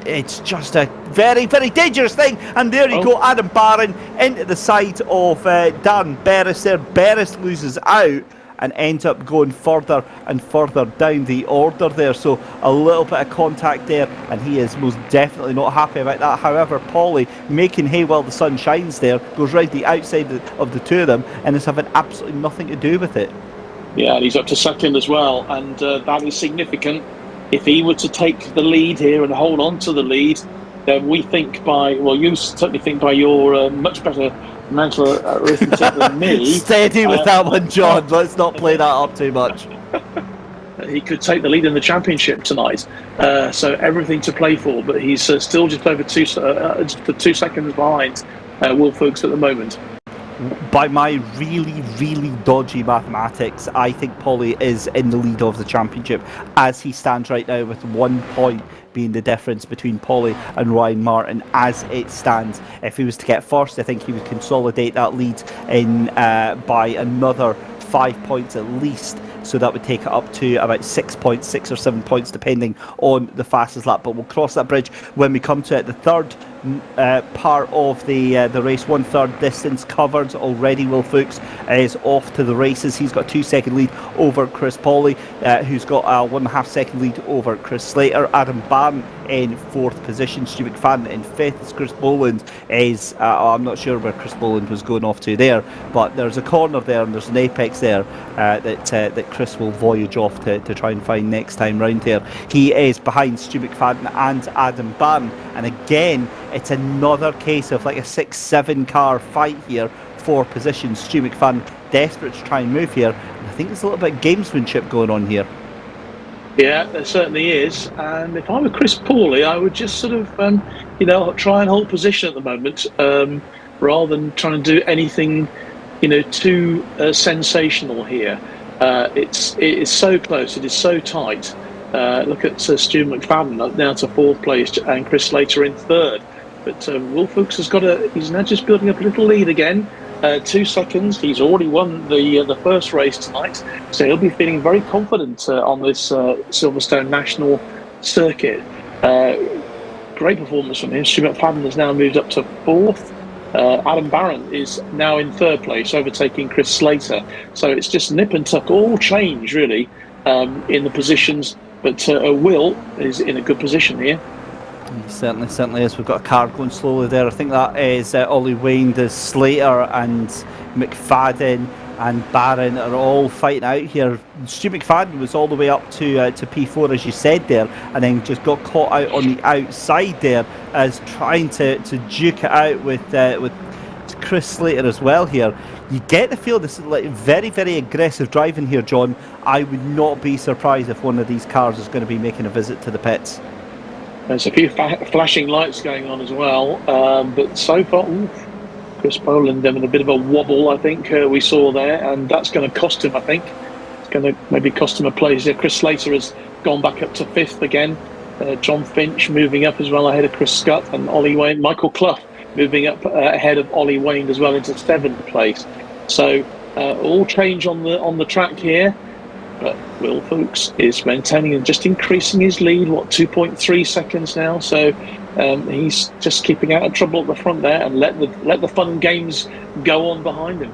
Speaker 1: it's just a very, very dangerous thing. And there you go, Adam Barron into the side of Darren Berris there. Berris loses out and ends up going further and further down the order there. So a little bit of contact there, and he is most definitely not happy about that. However, Pawley making hay while the sun shines there, goes right the outside of the two of them, and is having absolutely nothing to do with it.
Speaker 2: Yeah, and he's up to second as well, and that is significant. If he were to take the lead here and hold on to the lead, then we think you certainly think by your much better mental arithmetic than me.
Speaker 1: Steady with that one, John. Let's not play that up too much.
Speaker 2: He could take the lead in the championship tonight, so everything to play for. But he's still just over 2 seconds behind Will Fuchs at the moment.
Speaker 1: By my really, really dodgy mathematics, I think Pawley is in the lead of the championship as he stands right now, with 1 point being the difference between Pawley and Ryan Martin as it stands. If he was to get first, I think he would consolidate that lead in by another 5 points at least. So that would take it up to about 6 points, 6 or 7 points, depending on the fastest lap. But we'll cross that bridge when we come to it. The third part of the race, 1/3 distance covered already. Will Fuchs is off to the races. He's got a 2 second lead over Chris Pawley, who's got a 1.5 second lead over Chris Slater. Adam Barron in 4th position, Stu McFadden in 5th. Chris Boland is I'm not sure where Chris Boland was going off to there, but there's a corner there and there's an apex there that Chris will voyage off to try and find next time round here. He is behind Stu McFadden and Adam Barron, and again it's another case of like a 6-7 car fight here for positions. Stu McFadden desperate to try and move here, and I think there's a little bit of gamesmanship going on here.
Speaker 2: Yeah, there certainly is. And if I were Chris Pawley, I would just sort of, try and hold position at the moment, rather than trying to do anything, too sensational here. It is so close. It is so tight. Look at Stu McFadden now to 4th place and Chris Slater in 3rd. But Will Fuchs he's now just building up a little lead again. 2 seconds. He's already won the first race tonight, so he'll be feeling very confident on this Silverstone National circuit. Great performance from him. Stu McFadden has now moved up to 4th. Adam Barron is now in 3rd place, overtaking Chris Slater. So it's just nip and tuck, all change really in the positions. But Will is in a good position here.
Speaker 1: He certainly is. We've got a car going slowly there. I think that is Ollie Wayne. There's Slater and McFadden and Barron are all fighting out here. Stu McFadden was all the way up to P4, as you said there, and then just got caught out on the outside there as trying to duke it out with Chris Slater as well here. You get the feel this is like very, very aggressive driving here, John. I would not be surprised if one of these cars is going to be making a visit to the pits.
Speaker 2: There's a few flashing lights going on as well, but so far, Chris Boland having a bit of a wobble, I think we saw there, and that's going to cost him, I think. It's going to maybe cost him a place here. Chris Slater has gone back up to 5th again. John Finch moving up as well ahead of Chris Scott, and Ollie Wayne. Michael Clough moving up ahead of Ollie Wayne as well into 7th place. So all change on the track here. But Will Fuchs is maintaining and just increasing his lead, 2.3 seconds now. So he's just keeping out of trouble at the front there, and let the fun games go on behind him.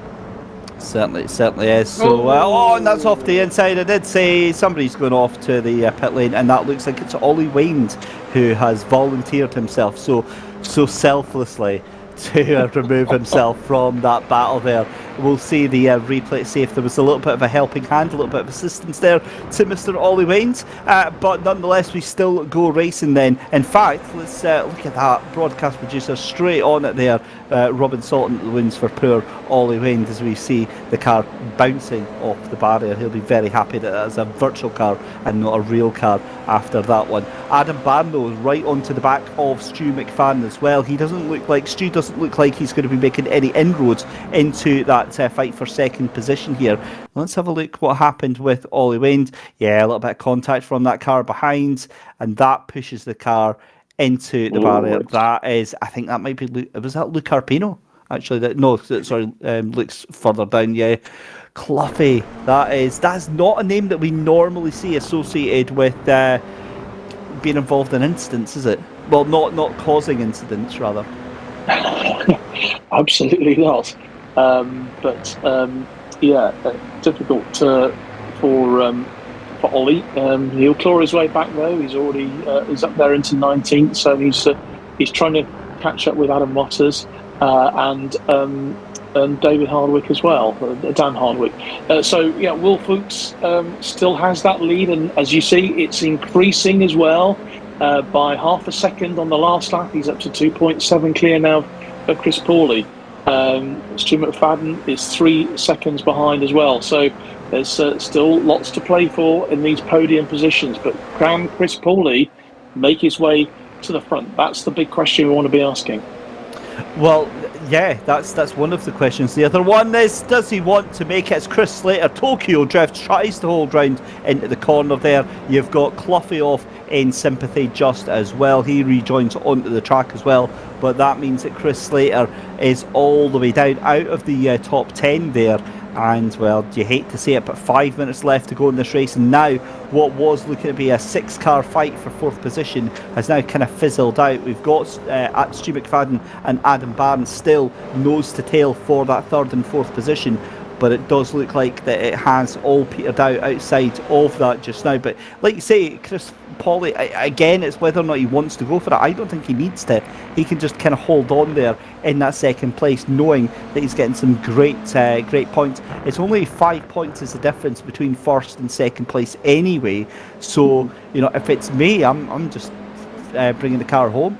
Speaker 1: Certainly is. So, and that's off the inside. I did say somebody's going off to the pit lane, and that looks like it's Ollie Wayne who has volunteered himself so selflessly to remove himself from that battle there. we'll see the replay to see if there was a little bit of a helping hand, a little bit of assistance there to Mr. Ollie Waynes. But nonetheless, we still go racing then. In fact, let's look at that broadcast producer straight on it there. Robin Salton wins for poor Ollie Waynes as we see the car bouncing off the barrier. He'll be very happy that that's a virtual car and not a real car after that one. Adam Barlow is right onto the back of Stu McFadden as well. Stu doesn't look like he's going to be making any inroads into that fight for second position here. Let's have a look what happened with Ollie Waynes. Yeah, a little bit of contact from that car behind, and that pushes the car into the barrier. That is, I think that might be, was that Luke Arpino? Actually, Luke's further down, yeah. Cluffy, that's not a name that we normally see associated with being involved in incidents, is it? Well, not causing incidents, rather.
Speaker 2: Absolutely not. Difficult for Ollie. He'll claw his way back though. He's already he's up there into 19th, so he's trying to catch up with Adam Waters and David Hardwick as well, Dan Hardwick. Will Fuchs still has that lead, and as you see, it's increasing as well by half a second on the last lap. He's up to 2.7 clear now of Chris Pawley. Stu McFadden is 3 seconds behind as well. So there's still lots to play for in these podium positions. But can Chris Pawley make his way to the front? That's the big question we want to be asking.
Speaker 1: Well, yeah, that's one of the questions. The other one is, does he want to make it? As Chris Slater, Tokyo Drift, tries to hold round into the corner there. You've got Cluffy off in sympathy just as well. He rejoins onto the track as well. But that means that Chris Slater is all the way down out of the top 10 there. And, well, you hate to see it, but 5 minutes left to go in this race. And now what was looking to be a 6-car fight for 4th position has now kind of fizzled out. We've got Stu McFadden and Adam Barnes still nose to tail for that 3rd and 4th position. But it does look like that it has all petered out outside of that just now. But like you say, Chris Pawley, again, it's whether or not he wants to go for it. I don't think he needs to. He can just kind of hold on there in that 2nd place, knowing that he's getting some great points. It's only 5 points is the difference between 1st and 2nd place anyway. So, if it's me, I'm just bringing the car home.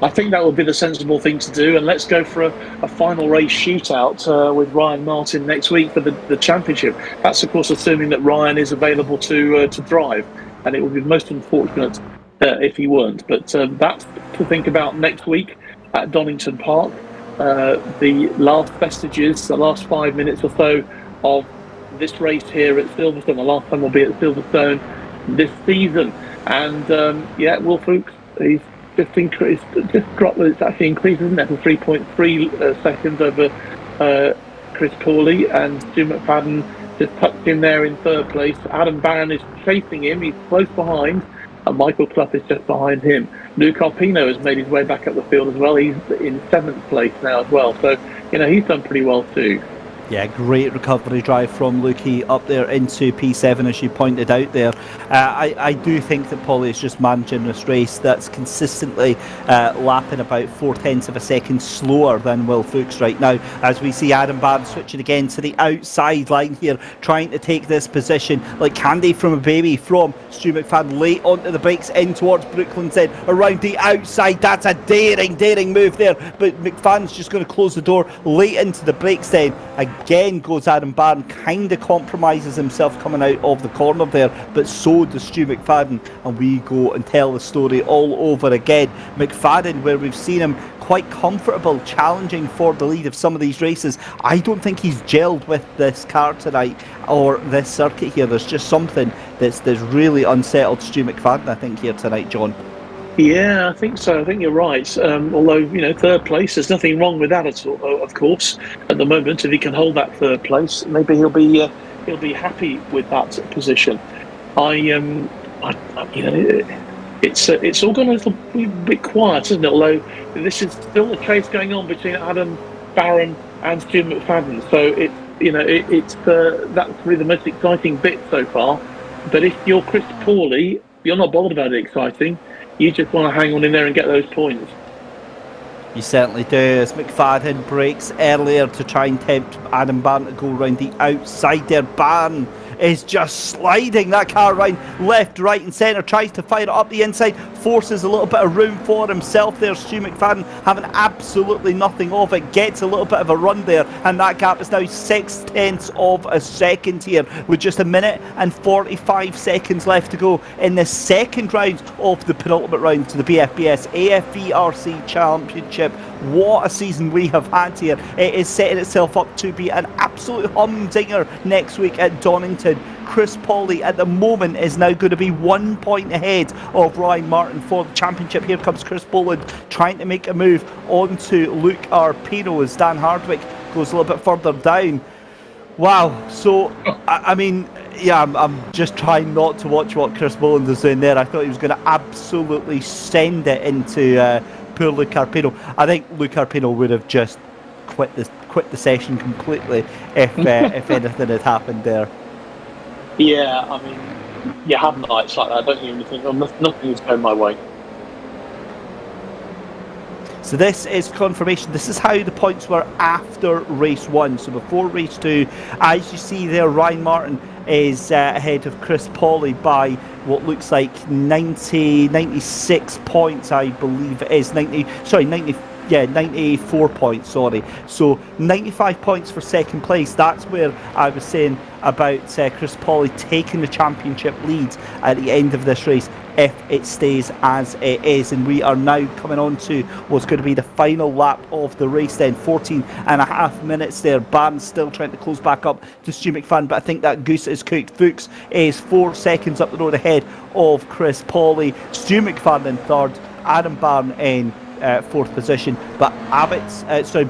Speaker 2: I think that would be the sensible thing to do, and let's go for a final race shootout with Ryan Martin next week for the championship. That's, of course, assuming that Ryan is available to drive, and it would be most unfortunate if he weren't. But that's to think about next week at Donington Park. The last vestiges, the last 5 minutes or so of this race here at Silverstone. The last time we'll be at Silverstone this season. And, Will Fuchs, he's just dropped. It's actually increased, isn't it, to 3.3 seconds over Chris Pawley, and Stu McFadden just tucked in there in 3rd place. Adam Barron is chasing him, he's close behind, and Michael Clough is just behind him. Luke Arpino has made his way back up the field as well. He's in 7th place now as well, so he's done pretty well too.
Speaker 1: Yeah, great recovery drive from Lukey up there into P7, as you pointed out there. I do think that Paulie is just managing this race that's consistently lapping about 0.4 of a second slower than Will Fuchs right now, as we see Adam Barnes switching again to the outside line here, trying to take this position like candy from a baby from Stu McFadden, late onto the brakes in towards Brooklands End, around the outside. That's a daring move there, but McFadden's just going to close the door late into the brakes then. Again goes Adam Barron, kind of compromises himself coming out of the corner there, but so does Stu McFadden, and we go and tell the story all over again. McFadden, where we've seen him quite comfortable challenging for the lead of some of these races, I don't think he's gelled with this car tonight or this circuit here. There's just something that's really unsettled Stu McFadden, I think, here tonight, John.
Speaker 2: Yeah, I think so. I think you're right. Although, 3rd place, there's nothing wrong with that at all. Of course, at the moment, if he can hold that 3rd place, maybe he'll be happy with that position. It's all gone a little bit quiet, isn't it? Although this is still a chase going on between Adam Barron and Stu McFadden. So that's really the most exciting bit so far. But if you're Chris Pawley, you're not bothered about it exciting. You just want to hang on in there and get those points.
Speaker 1: You certainly do, as McFadden breaks earlier to try and tempt Adam Barn to go round the outside there. Barn is just sliding that car right, left, right and centre, tries to fire it up the inside, forces a little bit of room for himself there. Stu McFadden having absolutely nothing of it, gets a little bit of a run there, and that gap is now 0.6 of a second here, with just 1 minute and 45 seconds left to go in the second round of the penultimate round to the BFBS Afvrc Championship. What a season we have had here. It is setting itself up to be an absolute humdinger next week at Donington. Chris Pawley at the moment is now going to be 1 point ahead of Ryan Martin for the championship. Here comes Chris Boland trying to make a move onto Luke Arpino as Dan Hardwick goes a little bit further down. Wow, so I mean, yeah, I'm just trying not to watch what Chris Boland is doing there. I thought he was going to absolutely send it into poor Luke Arpino. I think Luke Arpino would have just quit the session completely if anything had happened there.
Speaker 2: Yeah, I mean, you have nights like that, don't you? And you think, oh, nothing is going my way.
Speaker 1: So this is confirmation. This is how the points were after race 1. So before race 2, as you see there, Ryan Martin is ahead of Chris Pawley by what looks like 96 points, I believe it is. 94 points, sorry. So 95 points for second place. That's where I was saying about Chris Pawley taking the championship lead at the end of this race if it stays as it is. And we are now coming on to what's going to be the final lap of the race then. 14 and a half minutes there. Barnes still trying to close back up to Stu McFadden, but I think that goose is cooked. Fuchs is 4 seconds up the road ahead of Chris Pawley. Stu McFadden in third, Adam Barn in fourth position, but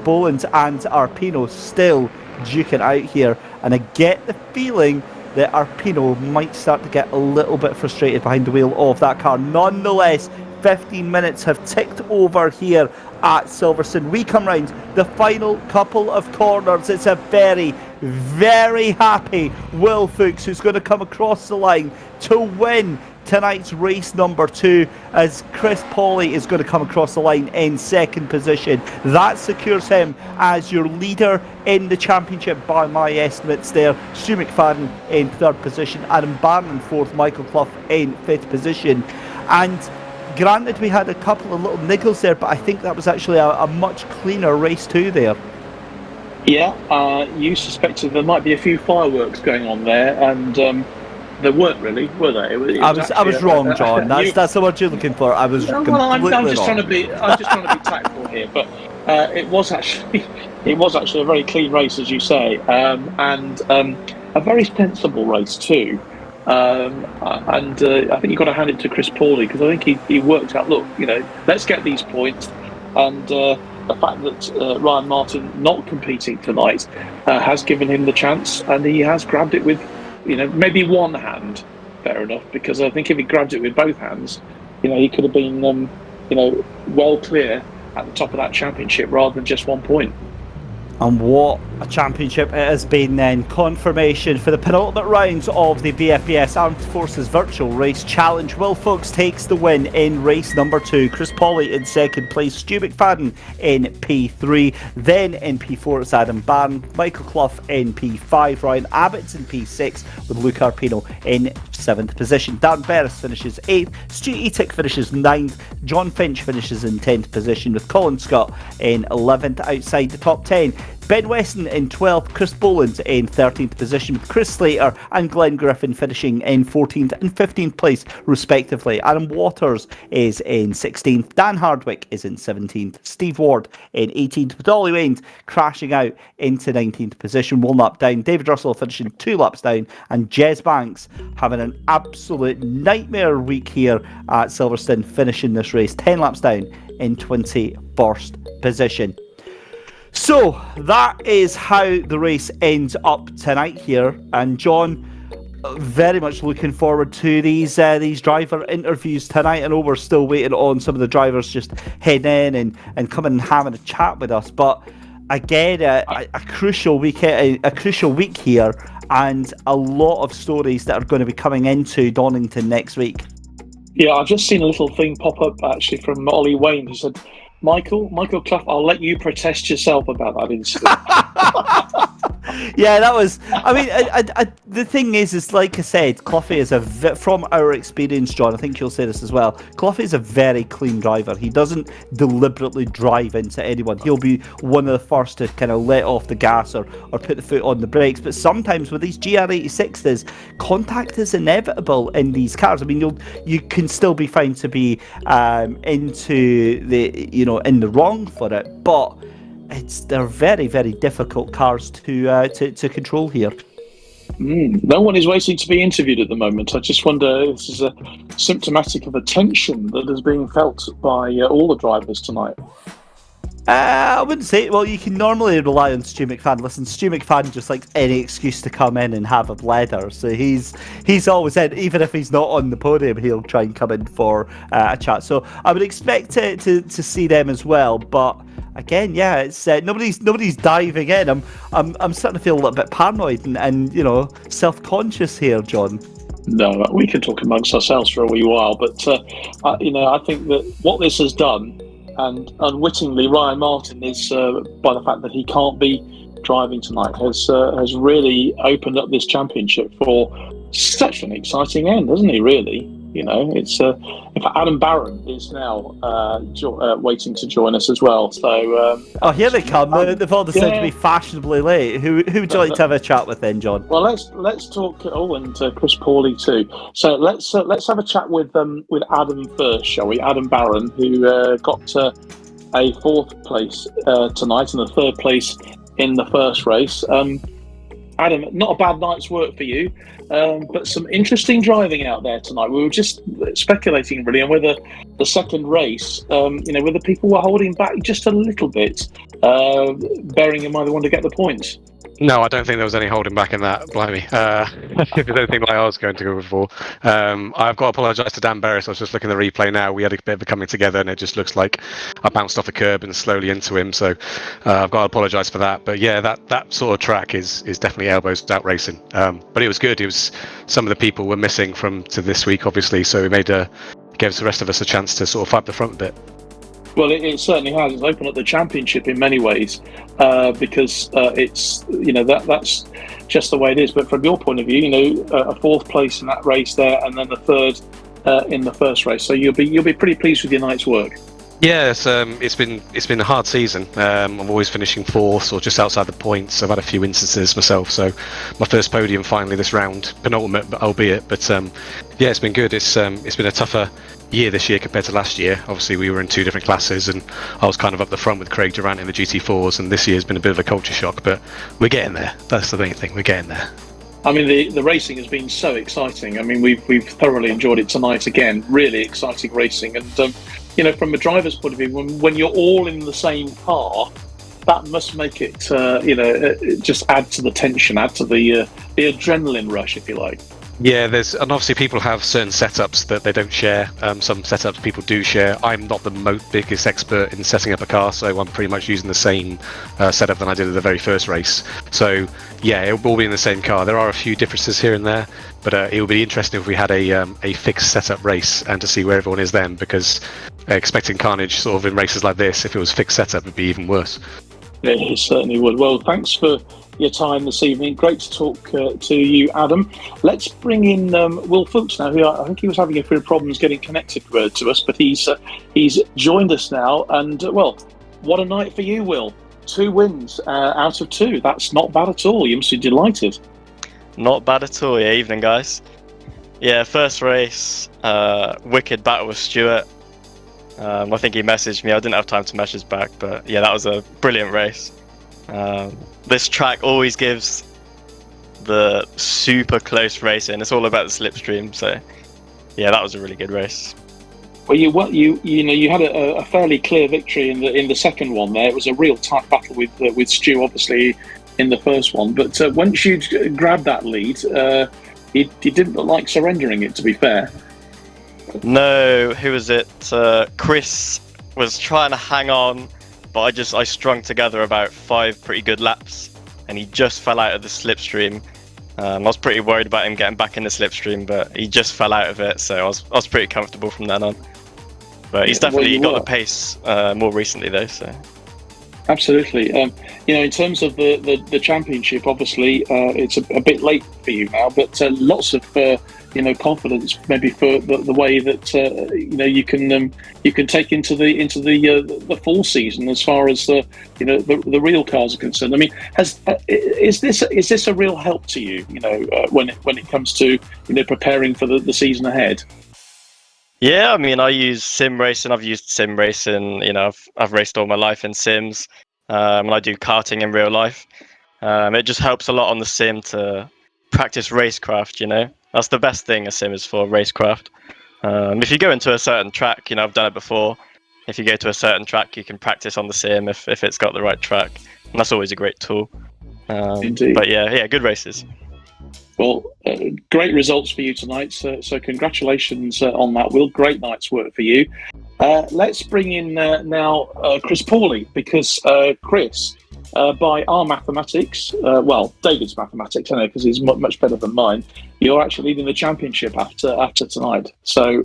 Speaker 1: Boland and Arpino still duking out here, and I get the feeling that Arpino might start to get a little bit frustrated behind the wheel of that car. Nonetheless, 15 minutes have ticked over here at Silverstone. We come round the final couple of corners. It's a very, very happy Will Fuchs who's going to come across the line to win tonight's race number 2, as Chris Pawley is going to come across the line in second position. That secures him as your leader in the championship by my estimates there. Stu McFadden in third position, Adam Barn in fourth, Michael Clough in fifth position. And granted, we had a couple of little niggles there, but I think that was actually a much cleaner race 2 there.
Speaker 2: Yeah, you suspected there might be a few fireworks going on there, and there weren't really, were there?
Speaker 1: I was wrong, John. That's the word you're looking for. I was completely
Speaker 2: I'm just
Speaker 1: wrong.
Speaker 2: trying to be tactful here, but it was actually a very clean race, as you say, and a very sensible race too. And I think you've got to hand it to Chris Pawley, because I think he worked out, look, let's get these points, and the fact that Ryan Martin not competing tonight has given him the chance, and he has grabbed it with maybe one hand. Fair enough, because I think if he grabbed it with both hands, he could have been well clear at the top of that championship rather than just 1 point.
Speaker 1: And what a championship it has been then. Confirmation for the penultimate rounds of the BFBS Armed Forces Virtual Race Challenge. Will Fuchs takes the win in race number 2. Chris Pawley in second place. Stu McFadden in P3. Then in P4 it's Adam Barn. Michael Clough in P5. Ryan Abbott's in P6 with Luke Arpino in 7th position. Dan Beres finishes 8th. Stu Etic finishes 9th. John Finch finishes in 10th position with Colin Scott in 11th outside the top 10. Ben Weston in 12th, Chris Boland in 13th position, with Chris Slater and Glenn Griffin finishing in 14th and 15th place respectively. Adam Waters is in 16th, Dan Hardwick is in 17th, Steve Ward in 18th, with Ollie Waynes crashing out into 19th position, 1 lap down. David Russell finishing 2 laps down, and Jez Banks having an absolute nightmare week here at Silverstone, finishing this race 10 laps down in 21st position. So that is how the race ends up tonight here, and John, very much looking forward to these driver interviews tonight. I know we're still waiting on some of the drivers just heading in and coming and having a chat with us, but again, a crucial week here, and a lot of stories that are going to be coming into Donington next week.
Speaker 2: Yeah, I've just seen a little thing pop up actually from Ollie Wayne, who said Michael Clough, I'll let you protest yourself about that incident.
Speaker 1: Yeah, that was. I mean, the thing is like I said, Cloughy is from our experience, John. I think you'll say this as well. Cloughy is a very clean driver. He doesn't deliberately drive into anyone. He'll be one of the first to kind of let off the gas or put the foot on the brakes. But sometimes with these GR86s, contact is inevitable in these cars. I mean, you can still be found to be into the in the wrong for it, but they're very, very difficult cars to control here.
Speaker 2: No one is waiting to be interviewed at the moment. I just wonder if this is a symptomatic of a tension that is being felt by all the drivers tonight.
Speaker 1: I wouldn't say. Well, you can normally rely on Stu McFadden. Listen, Stu McFadden just likes any excuse to come in and have a blether. So he's always in, even if he's not on the podium, he'll try and come in for a chat. So I would expect to see them as well. But again, yeah, it's nobody's diving in. I'm starting to feel a little bit paranoid and self-conscious here, John.
Speaker 2: No, we can talk amongst ourselves for a wee while, but I think that what this has done. And unwittingly, Ryan Martin is, by the fact that he can't be driving tonight, has really opened up this championship for such an exciting end, hasn't he? Really, it's. In fact, Adam Barron is now waiting to join us as well. So,
Speaker 1: here they come. They've all decided to be fashionably late. Who would you like to have a chat with then, John?
Speaker 2: Well, let's talk. And Chris Pawley too. So let's have a chat with Adam first, shall we? Adam Barron, who got a fourth place tonight and a third place in the first race. Adam, not a bad night's work for you, but some interesting driving out there tonight. We were just speculating really on whether the second race, whether people were holding back just a little bit, bearing in mind they wanted to get the points.
Speaker 3: No, I don't think there was any holding back in that, blimey. If there's anything like I was going to go before. I've got to apologise to Dan Barris. I was just looking at the replay now. We had a bit of a coming together and it just looks like I bounced off the curb and slowly into him. So I've got to apologise for that. But yeah, that sort of track is definitely elbows out racing. But it was good. It was some of the people were missing to this week, obviously. So it gave the rest of us a chance to sort of fight the front a bit.
Speaker 2: Well, it certainly has. It's opened up the championship in many ways because it's that's just the way it is. But from your point of view, a fourth place in that race there, and then the third in the first race. So you'll be pretty pleased with your night's work.
Speaker 3: Yeah, it's been a hard season. I'm always finishing fourth or just outside the points. I've had a few instances myself. So my first podium finally this round, penultimate, albeit. But yeah, it's been good. It's been a tougher year this year compared to last year. Obviously, we were in two different classes, and I was kind of up the front with Craig Durant in the GT4s. And this year's been a bit of a culture shock, but we're getting there. That's the main thing. We're getting there.
Speaker 2: I mean, the racing has been so exciting. I mean, we've thoroughly enjoyed it tonight again. Really exciting racing, and from a driver's point of view, when you're all in the same car, that must make it just add to the tension, add to the adrenaline rush, if you like.
Speaker 3: Yeah, and obviously people have certain setups that they don't share. Some setups people do share. I'm not the biggest expert in setting up a car, so I'm pretty much using the same setup than I did at the very first race. So yeah, it will all be in the same car. There are a few differences here and there, but it would be interesting if we had a fixed setup race and to see where everyone is then, because expecting carnage sort of in races like this, if it was fixed setup, would be even worse.
Speaker 2: Yeah, it certainly would. Well, thanks for your time this evening. Great to talk to you, Adam. Let's bring in Will Fuchs now, who I think he was having a few problems getting connected to us, but he's joined us now. And well, what a night for you, Will. 2 wins out of 2. That's not bad at all. You must be delighted.
Speaker 4: Not bad at all. Yeah, evening, guys. Yeah, first race, wicked battle with Stuart. I think he messaged me. I didn't have time to message back, but yeah, that was a brilliant race. This track always gives the super close racing. It's all about the slipstream. So yeah, that was a really good race.
Speaker 2: Well, you had a fairly clear victory in the second one. There, it was a real tight battle with Stu, obviously, in the first one. But once you grabbed that lead, he didn't look like surrendering it. To be fair.
Speaker 4: No, who was it? Chris was trying to hang on, but I strung together about 5 pretty good laps, and he just fell out of the slipstream. I was pretty worried about him getting back in the slipstream, but he just fell out of it, so I was pretty comfortable from then on. But he's
Speaker 2: Well,
Speaker 4: definitely
Speaker 2: you
Speaker 4: got
Speaker 2: were.
Speaker 4: the pace more recently, though. So
Speaker 2: Absolutely. In terms of the championship, obviously it's a bit late for you now, but lots of confidence maybe for the way that you can take into the full season as far as the real cars are concerned. I mean, is this a real help to you? When it comes to preparing for the season ahead.
Speaker 4: yeah, I mean, I use sim racing. I've used sim racing. I've raced all my life in sims, and I do karting in real life. It just helps a lot on the sim to practice racecraft. That's the best thing a sim is for, racecraft. If you go into a certain track, I've done it before. If you go to a certain track, you can practice on the sim if it's got the right track, and that's always a great tool.
Speaker 2: Indeed.
Speaker 4: But yeah, good races.
Speaker 2: Well, great results for you tonight. So congratulations on that, Will. Great night's work for you. Let's bring in now Chris Pawley, because Chris, by our mathematics, David's mathematics, I know, because he's much better than mine. You're actually leading the championship after tonight. So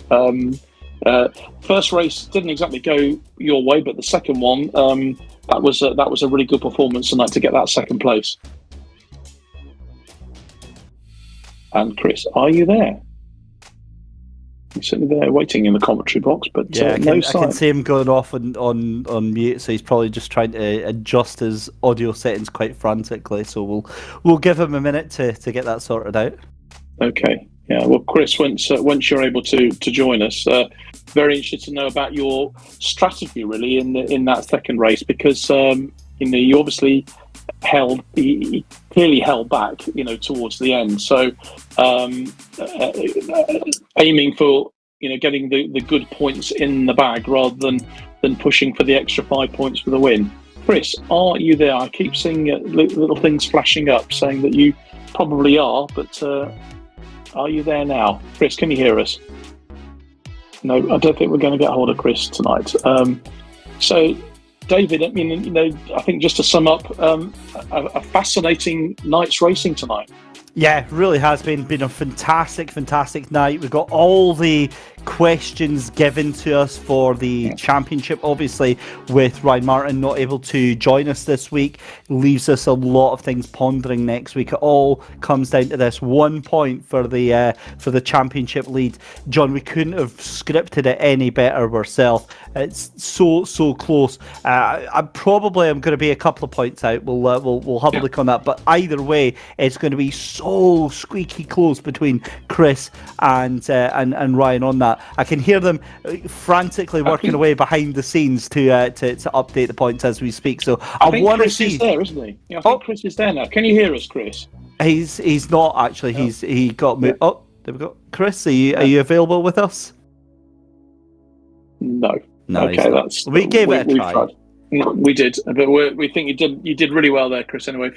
Speaker 2: first race didn't exactly go your way, but the second one, that was a really good performance tonight to get that second place. And Chris, are you there? He's sitting there waiting in the commentary box, but
Speaker 1: I
Speaker 2: no
Speaker 1: can
Speaker 2: sign.
Speaker 1: see him going off on mute, so he's probably just trying to adjust his audio settings quite frantically. So we'll give him a minute to get that sorted out.
Speaker 2: Okay. Yeah. Well, Chris, once you're able to join us, very interested to know about your strategy really in that second race, because you obviously he clearly held back towards the end, so aiming for getting the good points in the bag rather than pushing for the extra 5 points for the win. Chris, are you there? I keep seeing little things flashing up saying that you probably are, but are you there now? Chris, can you hear us? No, I don't think we're going to get hold of Chris tonight. So David, I mean, I think just to sum up, a fascinating night's racing tonight.
Speaker 1: Yeah, really has been a fantastic night. We've got all the questions given to us for the championship. Obviously, with Ryan Martin not able to join us this week, leaves us a lot of things pondering next week. It all comes down to this 1 point for the championship lead. John, we couldn't have scripted it any better ourselves. It's so close. I probably am going to be a couple of points out. We'll have a look on that. But either way, it's going to be so squeaky close between Chris and Ryan on that. I can hear them frantically working away behind the scenes to update the points as we speak. So I want to see.
Speaker 2: Chris is there, isn't he? I think Chris is there now. Can you hear us, Chris?
Speaker 1: He's not actually. He got moved. Oh, there we go. Chris, are you available with us?
Speaker 2: No.
Speaker 1: No,
Speaker 2: okay,
Speaker 1: we gave it a try.
Speaker 2: Tried. We did, but we think you did really well there, Chris. Anyway,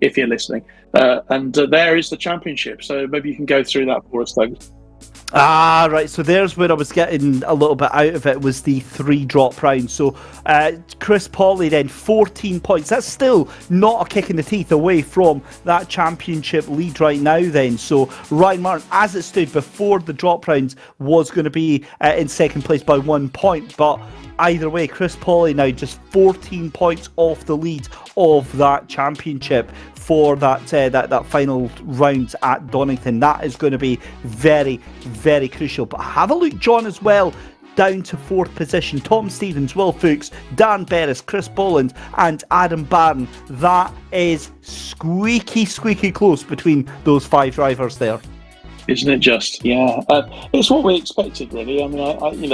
Speaker 2: if you're listening, and there is the championship. So maybe you can go through that for us, though.
Speaker 1: Right, so there's where I was getting a little bit out of it, was the 3 drop rounds. So Chris Pawley then 14 points. That's still not a kick in the teeth away from that championship lead right now then. So Ryan Martin, as it stood before the drop rounds, was going to be in second place by 1 point, but either way, Chris Pawley now just 14 points off the lead of that championship for that final round at Donington. That is going to be very, very crucial. But have a look, John, as well, down to 4th position. Tom Stevens, Will Fuchs, Dan Berris, Chris Boland and Adam Barron. That is squeaky close between those 5 drivers there.
Speaker 2: Isn't it just? Yeah. It's what we expected, really. I mean,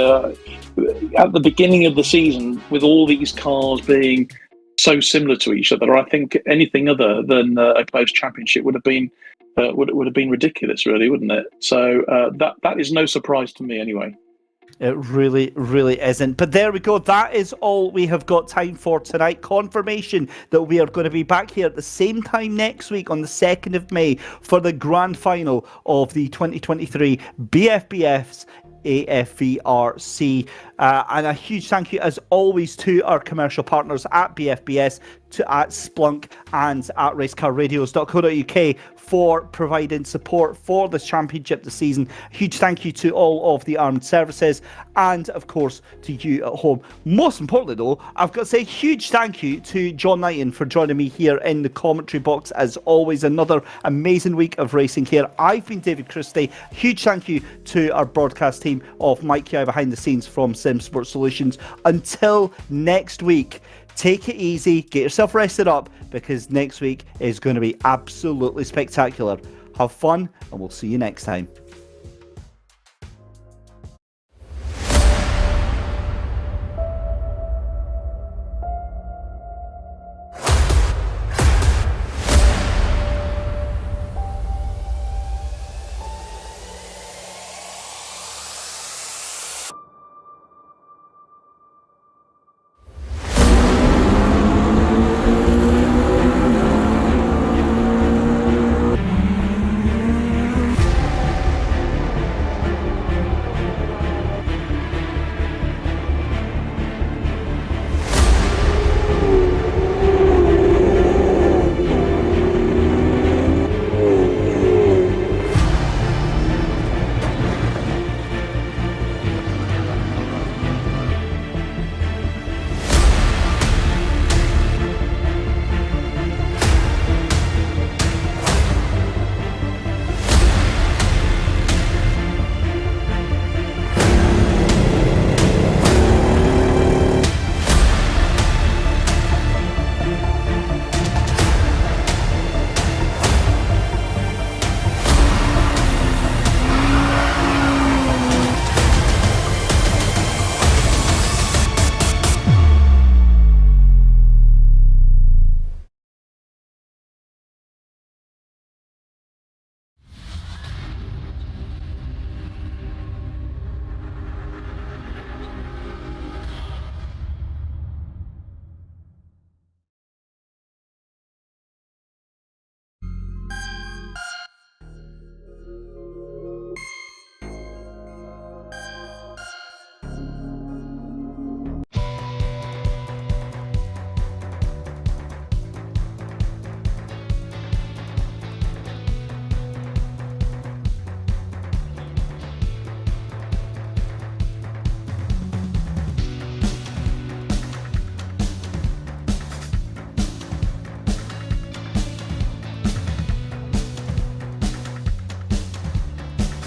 Speaker 2: at the beginning of the season, with all these cars being so similar to each other, I think anything other than a close championship would have been ridiculous, really, wouldn't it? So that is no surprise to me, anyway.
Speaker 1: It really isn't. But there we go. That is all we have got time for tonight. Confirmation that we are going to be back here at the same time next week on the 2nd of May for the grand final of the 2023 BFBS Afvrc. And a huge thank you, as always, to our commercial partners at BFBS, at Splunk and at racecarradios.co.uk for providing support for this championship this season. A huge thank you to all of the armed services and, of course, to you at home. Most importantly, though, I've got to say a huge thank you to John Knighton for joining me here in the commentary box. As always, another amazing week of racing here. I've been David Christie. Huge thank you to our broadcast team of Mike Yao behind the scenes from Sim Sport Solutions. Until next week, take it easy, get yourself rested up, because next week is going to be absolutely spectacular. Have fun, and we'll see you next time.